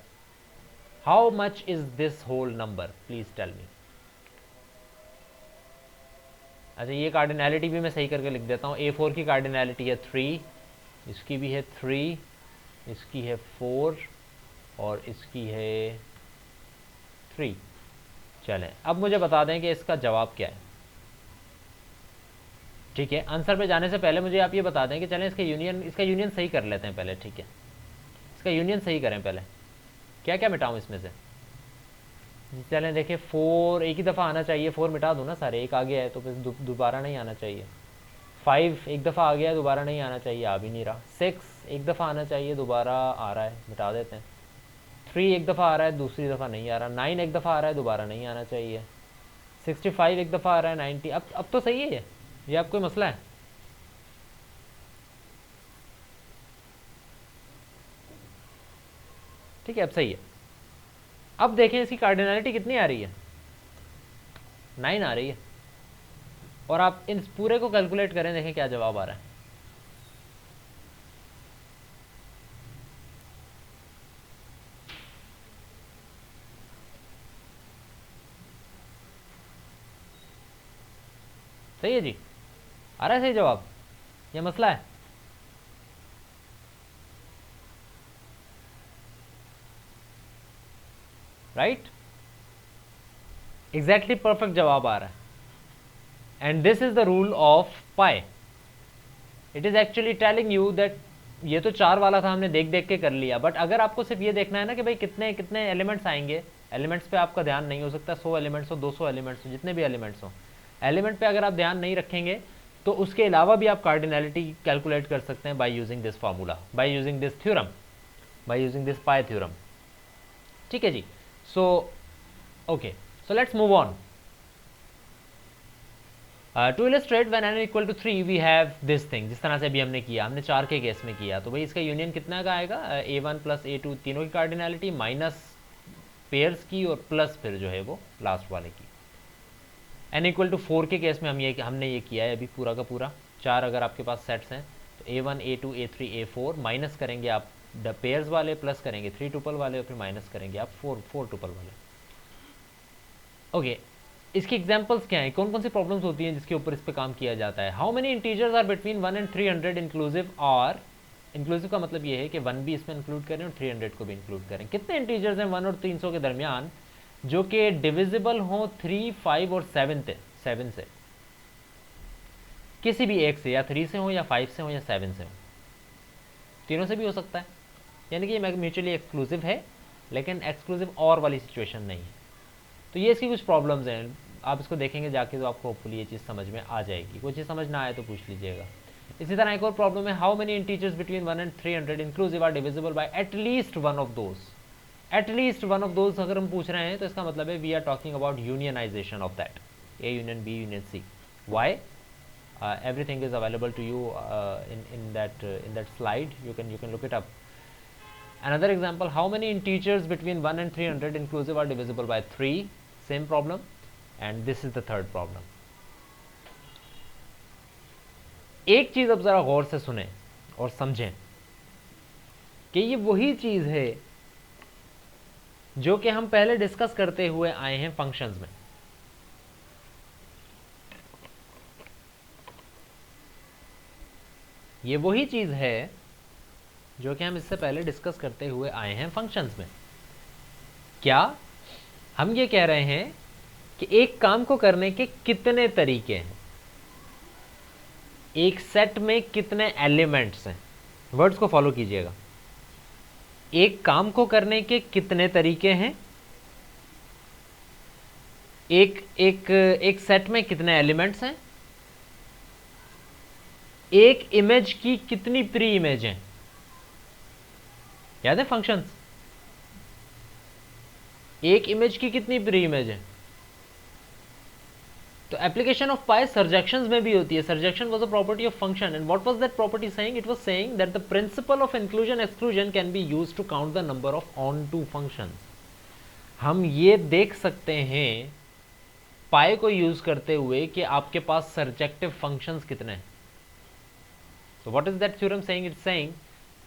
How much is this whole number, please tell me. अच्छा ये कार्डिनैलिटी भी मैं सही करके लिख देता हूँ। A4 की कार्डिनैलिटी है 3, इसकी भी है 3, इसकी है 4 और इसकी है 3। चलें अब मुझे बता दें कि इसका जवाब क्या है। ठीक है, आंसर पे जाने से पहले मुझे आप ये बता दें कि चलें इसका यूनियन सही कर लेते हैं पहले। ठीक है, इसका यूनियन सही करें पहले। क्या क्या मिटाऊँ इसमें से? चलें देखिए 4 एक ही दफ़ा आना चाहिए, 4 मिटा दूँ ना सारे, एक आ गया है तो फिर दोबारा नहीं आना चाहिए। 5 एक दफ़ा आ गया है, दोबारा नहीं आना चाहिए, आ भी नहीं रहा। 6 एक दफ़ा आना चाहिए, दोबारा आ रहा है, मिटा देते हैं। 3 एक दफ़ा आ रहा है, दूसरी दफ़ा नहीं आ रहा। 9 एक दफ़ा आ रहा है, दोबारा नहीं आना चाहिए। 65 एक दफ़ा आ रहा है। 90 अब तो सही है ये आप कोई मसला है? ठीक है अब सही है। अब देखें इसकी कार्डिनैलिटी कितनी आ रही है, 9 आ रही है। और आप इन पूरे को कैलकुलेट करें, देखें क्या जवाब आ रहा है। सही है जी, आ रहा है सही जवाब, ये मसला है? राइट, एग्जैक्टली परफेक्ट जवाब आ रहा है। And this is the rule of pi. It is actually telling you that ये तो 4 वाला था, हमने देख देख के कर लिया, बट अगर आपको सिर्फ ये देखना है ना कि भाई कितने कितने एलिमेंट्स आएंगे, एलिमेंट्स पे आपका ध्यान नहीं हो सकता। 100 एलिमेंट्स हो, 200 एलिमेंट्स हो, जितने भी एलिमेंट्स हो, एलिमेंट पे अगर आप ध्यान नहीं रखेंगे तो उसके अलावा भी आप कार्डिनैलिटी कैलकुलेट कर सकते हैं by using this formula, by using this theorem, by using this PIE theorem. ठीक है जी। So okay, so let's move on. To illustrate when n equal to 3 we have this thing. जिस तरह से अभी हमने किया, हमने 4 के केस में किया, तो भाई इसका यूनियन कितना का आएगा? A1 प्लस A2 तीनों की कार्डिनैलिटी माइनस पेयर्स की और प्लस फिर जो है वो लास्ट वाले की। n इक्वल टू 4 के केस में हमने ये किया है अभी पूरा का पूरा। 4 अगर आपके पास सेट्स हैं तो A1 A2 A3 A4 minus करेंगे आप द पेयर्स वाले, प्लस करेंगे 3 टुपल वाले और फिर माइनस करेंगे आप 4 टुपल वाले। ओके, इसकी एग्जांपल्स क्या है, कौन कौन सी प्रॉब्लम्स होती हैं जिसके ऊपर इस पे काम किया जाता है? How many integers are between 1 and 300 inclusive? और इंक्लूसिव का मतलब ये है कि 1 भी इसमें इंक्लूड करें और 300 को भी इंक्लूड करें। कितने इंटीजर्स हैं 1 और 300 के दरमियान जो कि डिविजिबल हो 3, 5 और 7 से, किसी भी एक से, या 3 से हो या 5 से हो या 7 से हो, तीनों से भी हो सकता है। यानी कि ये म्यूचुअली एक्सक्लूसिव है, लेकिन एक्सक्लूसिव और वाली सिचुएशन नहीं है। तो ये इसकी कुछ प्रॉब्लम्स हैं, आप इसको देखेंगे जाके तो आपको होपफुली ये चीज़ समझ में आ जाएगी। कोई चीज़ समझ ना आए तो पूछ लीजिएगा। इसी तरह एक और प्रॉब्लम है, how many integers between 1 and 300 inclusive are divisible by at least one of those. At least one of those अगर हम पूछ रहे हैं तो इसका मतलब है we are talking about unionization of that, A union B union C. Why? everything is available to you in that slide. You can look it up. Another example, how many integers between 1 and 300 inclusive are divisible by 3? Same problem. And this is the third problem. एक चीज अब जरा गौर से सुने और समझें कि ये वही चीज है जो कि हम पहले डिस्कस करते हुए आए हैं फंक्शंस में। ये वही चीज है जो कि हम इससे पहले डिस्कस करते हुए आए हैं फंक्शंस में। क्या हम ये कह रहे हैं कि एक काम को करने के कितने तरीके हैं, एक सेट में कितने एलिमेंट्स हैं। वर्ड्स को फॉलो कीजिएगा। एक काम को करने के कितने तरीके हैं, एक सेट में कितने एलिमेंट्स हैं, एक इमेज की कितनी प्री इमेज हैं। याद है फंक्शंस? एक इमेज की कितनी प्री इमेज है। तो एप्लीकेशन ऑफ पाई सर्जेक्शंस में भी होती है। Surjection was a property of function and what was that property saying? It was saying that the principle of inclusion exclusion can be used to count the number of onto functions. हम ये देख सकते हैं पाई को use करते हुए कि आपके पास सर्जेक्टिव फंक्शंस कितने हैं। तो what is that theorem saying? It's saying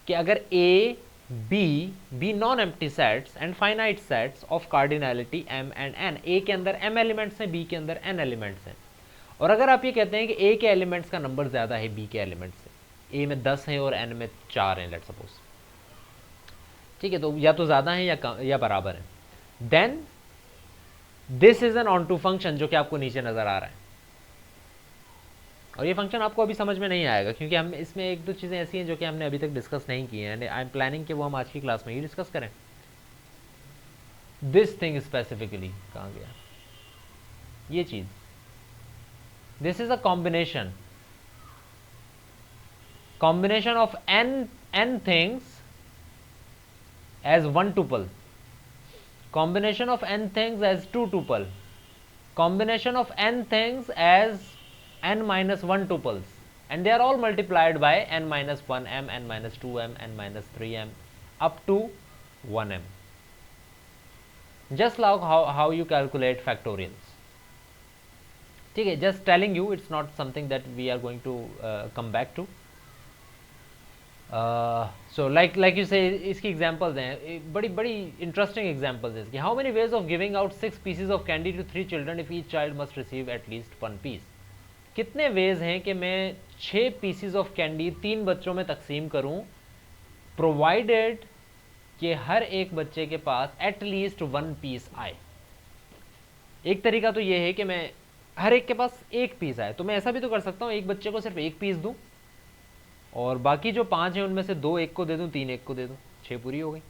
कि अगर A B non empty sets and finite sets of cardinality m and n, A के अंदर m एलिमेंट्स हैं, बी के अंदर n एलिमेंट्स हैं, और अगर आप ये कहते हैं कि ए के एलिमेंट्स का नंबर ज़्यादा है बी के एलिमेंट्स से, ए में 10 है और एन में 4 हैं लेट सपोज, ठीक है, तो या तो ज़्यादा है या बराबर है, then this is an onto function जो कि आपको नीचे नज़र आ रहा है। और ये फंक्शन आपको अभी समझ में नहीं आएगा क्योंकि हम इसमें एक दो चीज़ें ऐसी हैं जो कि हमने अभी तक डिस्कस नहीं की हैं, आई एम प्लानिंग कि वो हम आज की क्लास में ही डिस्कस करें। दिस थिंग स्पेसिफिकली कहाँ गया, ये चीज़, this is a combination of n things as one tuple, combination of n things as two tuple, combination of n things as n minus 1 tuples, and they are all multiplied by n minus 1m, n minus 2m, n minus 3m up to 1m, just like how you calculate factorials, ठीक है, just telling you, it's not something that we are going to come back to. So like you say, इसकी examples हैं, बड़ी बड़ी interesting examples हैं इसकी। How many ways of giving out 6 pieces of candy to 3 children if each child must receive at least 1 piece. कितने ways हैं कि मैं 6 पीसेज ऑफ कैंडी 3 बच्चों में तकसीम करूं, प्रोवाइडेड कि हर एक बच्चे के पास एटलीस्ट 1 पीस आए। एक तरीका तो ये है कि मैं हर एक के पास 1 पीस आए, तो मैं ऐसा भी तो कर सकता हूँ एक बच्चे को सिर्फ 1 पीस दूं और बाकी जो 5 हैं उनमें से 2 एक को दे दूं, 3 एक को दे दूं, 6 पूरी हो गई।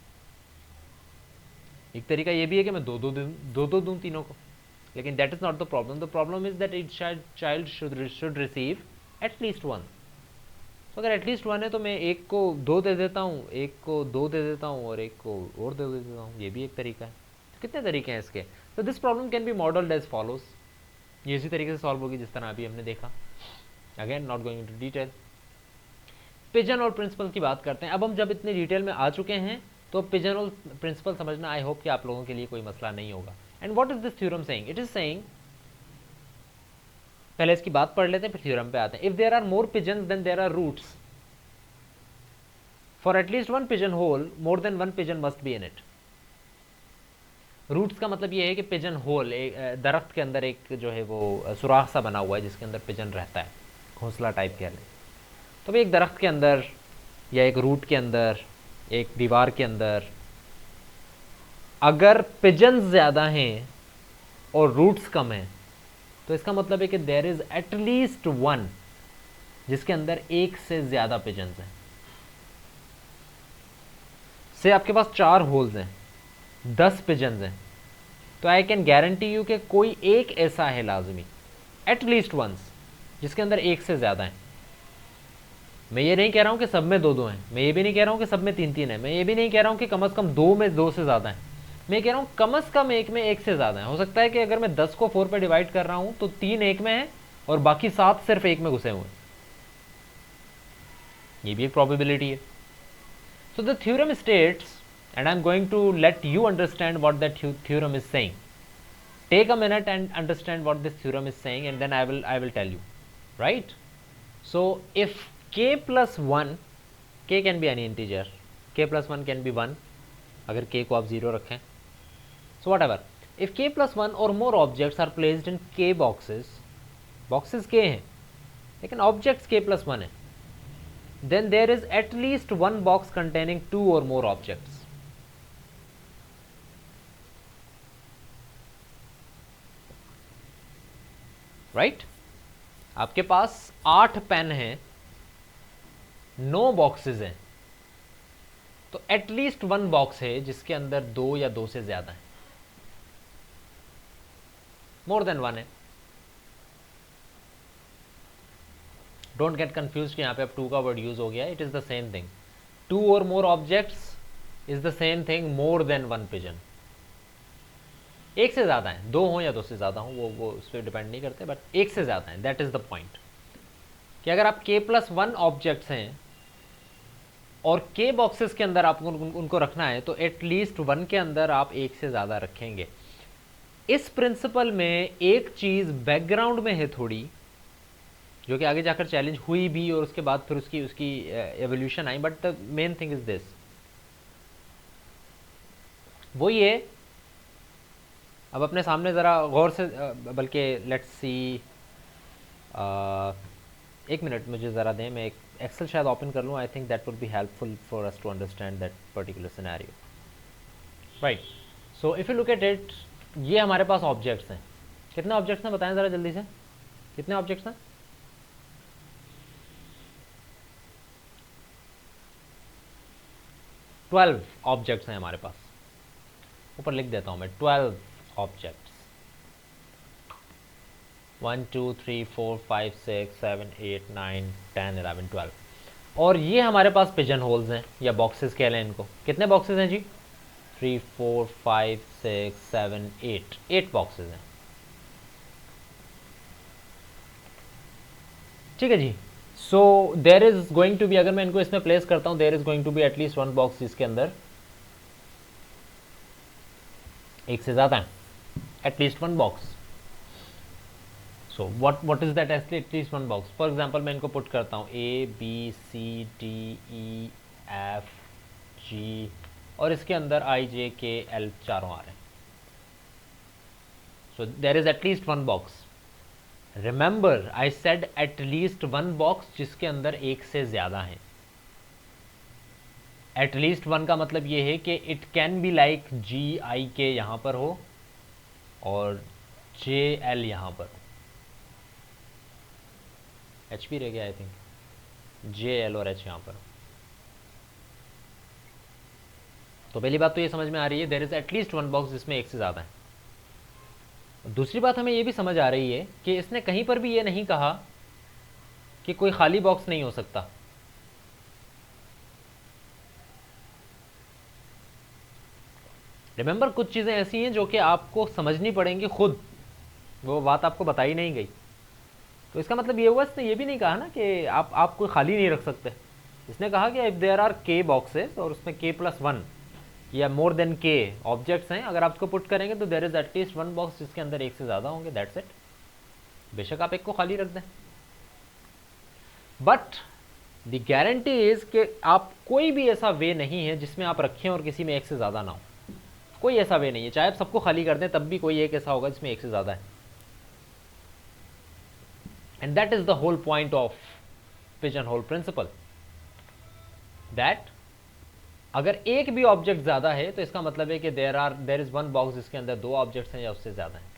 एक तरीका ये भी है कि मैं दो दूं तीनों को, लेकिन that is not the problem. The problem is that each child should receive at least 1। तो अगर एटलीस्ट 1 है तो मैं एक को 2 दे देता हूँ, एक को 2 दे देता हूँ और एक को और दे देता हूँ, ये भी एक तरीका है। तो कितने तरीके हैं इसके? तो this problem can be modelled as follows, ये इसी तरीके से सॉल्व होगी जिस तरह अभी हमने देखा। Again not going to detail. Pigeon और प्रिंसिपल की बात करते हैं। अब हम जब इतने डिटेल में आ चुके हैं तो पिजन और प्रिंसिपल समझना आई होप कि आप लोगों के लिए कोई मसला नहीं होगा। And what is this theorem saying? It is saying, पहले इसकी बात पढ़ लेते हैं फिर थ्योरम पे आते हैं। If there are more pigeon then there are roots, for at least 1 pigeon hole more than 1 pigeon must be in it. Roots का मतलब ये है कि पिजन होल, एक दरख्त के अंदर एक जो है वो सुराख सा बना हुआ है जिसके अंदर पिजन रहता है, घोंसला टाइप कह लें। तो भाई एक दरख्त के अंदर या एक रूट के अंदर, एक दीवार के अंदर अगर पिजन्स ज़्यादा हैं और रूट्स कम हैं तो इसका मतलब है कि देयर इज़ एटलीस्ट 1 जिसके अंदर एक से ज़्यादा पिजन्स हैं। से आपके पास 4 होल्स हैं, 10 पिजन्स हैं, तो आई कैन गारंटी यू कि कोई एक ऐसा है लाजमी, एटलीस्ट वंस, जिसके अंदर एक से ज़्यादा है। मैं ये नहीं कह रहा हूँ कि सब में 2-2 हैं, मैं ये भी नहीं कह रहा हूँ कि सब में 3-3 है, मैं ये भी नहीं कह रहा हूँ कि कम से कम 2 में 2 से ज़्यादा है, मैं कह रहा हूँ कम से कम एक में एक से ज़्यादा है। हो सकता है कि अगर मैं 10 को 4 पे डिवाइड कर रहा हूँ तो 3 एक में है और बाकी 7 सिर्फ एक में घुसे हुए हैं, ये भी एक प्रोबेबिलिटी है। So the theorem states, and I am going to let you understand what that theorem is saying. Take a minute and understand what this theorem is saying and then I will tell you, right? So if k plus 1, k can be any integer, k plus 1 can be 1 अगर k को आप 0 रखें। so whatever, if k plus 1 or more objects are placed in k boxes, boxes k हैं लेकिन objects k plus 1 है, then there is at least 1 box containing 2 or more objects. right? आपके पास 8 pen हैं, 9 boxes हैं, तो at least 1 box है जिसके अंदर 2 या 2 से ज्यादा है, मोर देन 1 है। डोंट गेट कंफ्यूज कि यहाँ पे अब 2 का वर्ड यूज हो गया, it is the same thing. 2 और more objects is the same thing more than 1 pigeon. एक से ज्यादा है, 2 हो या 2 से ज्यादा हो, वो उस पर डिपेंड नहीं करते, बट एक से ज्यादा है, दैट इज द पॉइंट। कि अगर आप k plus 1 ऑब्जेक्ट्स हैं और k बॉक्सेस के अंदर आपको उनको रखना है तो एटलीस्ट 1 के अंदर आप एक से ज़्यादा रखेंगे। इस प्रिंसिपल में एक चीज़ बैकग्राउंड में है थोड़ी, जो कि आगे जाकर चैलेंज हुई भी और उसके बाद फिर उसकी evolution I, but the main thing is this, वो ये, अब अपने सामने ज़रा गौर से, बल्कि लेट्स सी, एक मिनट मुझे ज़रा दें, मैं एक एक्सेल शायद ओपन कर लूँ. I think that would be helpful for us to understand that particular scenario. Right. So if you look at it, ये हमारे पास ऑब्जेक्ट्स हैं. कितने ऑब्जेक्ट्स हैं बताएं ज़रा जल्दी से, कितने ऑब्जेक्ट्स हैं? ट्वेल्व ऑब्जेक्ट्स हैं हमारे पास. ऊपर लिख देता हूँ मैं, 12 ऑब्जेक्ट्स. 1 2 3 4 5 6 7 8 9 10 11 12. और ये हमारे पास पिजन होल्स हैं या बॉक्सेस कह लें इनको. कितने बॉक्सेस हैं जी? 3 4 5 6 7 8 बॉक्सेस हैं. ठीक है जी. So there is going to be, अगर मैं इनको इसमें प्लेस करता हूं, there is going to be at least one box जिसके अंदर एक से ज्यादा है. At least one box. So what is that at least one box? For example मैं इनको पुट करता हूं A B C D E F G, और इसके अंदर आई जे के एल चारों आ रहे हैं. So there is at least one box. Remember I said at least one box जिसके अंदर एक से ज्यादा है. एटलीस्ट वन का मतलब ये है कि इट कैन बी लाइक जी आई के यहां पर हो और जे एल यहां पर हो. एच पी रह गया आई थिंक. जे एल और एच यहां पर. तो पहली बात तो ये समझ में आ रही है, there is at least one box जिसमें एक से ज्यादा है. दूसरी बात हमें ये भी समझ आ रही है कि इसने कहीं पर भी ये नहीं कहा कि कोई खाली बॉक्स नहीं हो सकता. रिमेंबर कुछ चीजें ऐसी हैं जो कि आपको समझनी पड़ेंगी खुद, वो बात आपको बताई नहीं गई. तो इसका मतलब ये हुआ, इसने ये भी नहीं कहा ना कि आप कोई खाली नहीं रख सकते. इसने कहा कि इफ देयर आर के बॉक्सेस और उसमें के प्लस वन या मोर देन के ऑब्जेक्ट्स हैं, अगर आप उसको पुट करेंगे तो there is at least one box जिसके अंदर एक से ज्यादा होंगे. That's it. बेशक आप एक को खाली रख दें, बट द गारंटी इज कि आप कोई भी ऐसा वे नहीं है जिसमें आप रखें और किसी में एक से ज्यादा ना हो. कोई ऐसा वे नहीं है. चाहे आप सबको खाली कर दें तब भी कोई एक ऐसा होगा जिसमें एक से ज्यादा है. And that is the whole point of pigeon whole principle, दैट अगर एक भी ऑब्जेक्ट ज्यादा है तो इसका मतलब है कि देर इज वन बॉक्स जिसके अंदर दो ऑब्जेक्ट्स हैं या उससे ज्यादा हैं.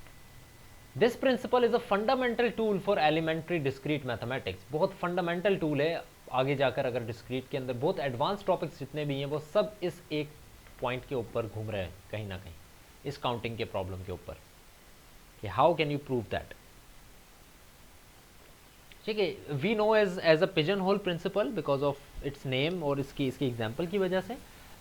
This principle is a fundamental tool for elementary discrete mathematics. बहुत फंडामेंटल टूल है. आगे जाकर अगर डिस्क्रीट के अंदर बहुत एडवांस टॉपिक्स जितने भी हैं वो सब इस एक पॉइंट के ऊपर घूम रहे हैं कहीं ना कहीं, इस काउंटिंग के प्रॉब्लम के ऊपर कि how can you prove that. ठीक है. We know as a pigeon whole principle because of its name और इसकी एग्जाम्पल की वजह से,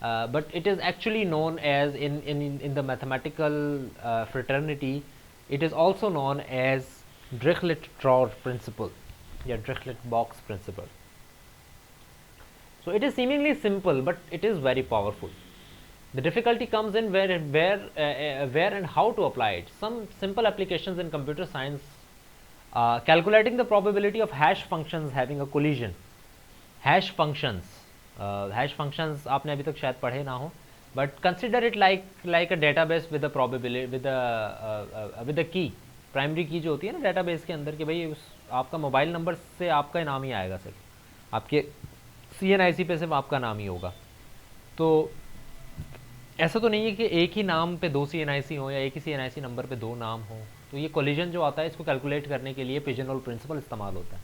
but it is actually known as in the mathematical fraternity, it is also known as Dirichlet-Trauer principle या Dirichlet-Box principle. So it is seemingly simple, but it is very powerful. The difficulty comes in where and how to apply it. Some simple applications in computer science, calculating the probability of hash functions having a collision. Hash functions आपने अभी तक शायद पढ़े ना हो, but consider it like a database with a probability with a key. Primary की जो होती है ना डेटाबेस के अंदर, कि भाई आपका मोबाइल नंबर से आपका नाम ही आएगा, सिर्फ आपके CNIC पे सिर्फ आपका नाम ही होगा. तो ऐसा तो नहीं है कि एक ही नाम पे दो CNIC हो या एक ही CNIC नंबर पे दो नाम हो. तो ये कोलिजन जो आता है इसको कैलकुलेट करने के लिए पिजन होल प्रिंसिपल इस्तेमाल होता है.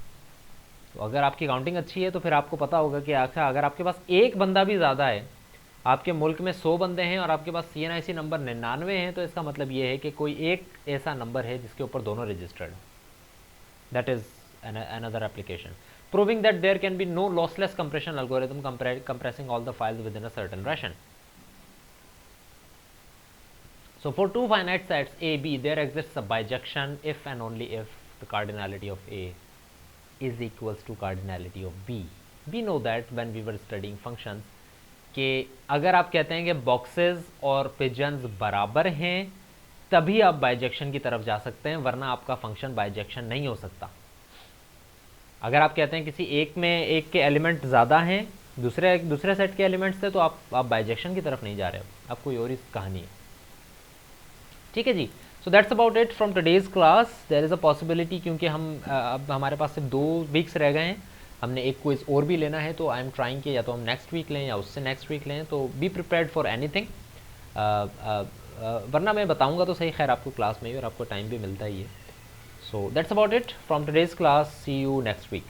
तो अगर आपकी काउंटिंग अच्छी है तो फिर आपको पता होगा कि आखिर अगर आपके पास एक बंदा भी ज़्यादा है, आपके मुल्क में 100 बंदे हैं और आपके पास CNIC नंबर 99 हैं, तो इसका मतलब ये है कि कोई एक ऐसा नंबर है जिसके ऊपर दोनों registered. That is another application proving that there can be no lossless compression algorithm compressing all the files within a certain ration. So for two finite sets A, B, there exists a bijection if and only if the cardinality of A is equals to cardinality of B. We know that when we were studying functions कि अगर आप कहते हैं कि boxes और pigeons बराबर हैं तभी आप बाइजेक्शन की तरफ जा सकते हैं, वरना आपका फंक्शन बाइजेक्शन नहीं हो सकता. अगर आप कहते हैं किसी एक में एक के एलिमेंट ज़्यादा हैं दूसरे सेट के एलिमेंट्स से, तो आप बाइजेक्शन की तरफ नहीं जा रहे हो, आप कोई और ही कहानी है. ठीक है जी. So that's about it from today's class. There is a possibility, क्योंकि हम अब हमारे पास सिर्फ 2 वीक्स रह गए हैं, हमने एक क्विज़ और भी लेना है, तो आई एम ट्राइंग कि या तो हम नेक्स्ट वीक लें या उससे नेक्स्ट वीक लें. तो बी प्रिपेयर्ड फॉर एनीथिंग. वरना मैं बताऊंगा तो सही, खैर आपको क्लास में ही, और आपको टाइम भी मिलता ही है. So that's about it from today's class. See you next week.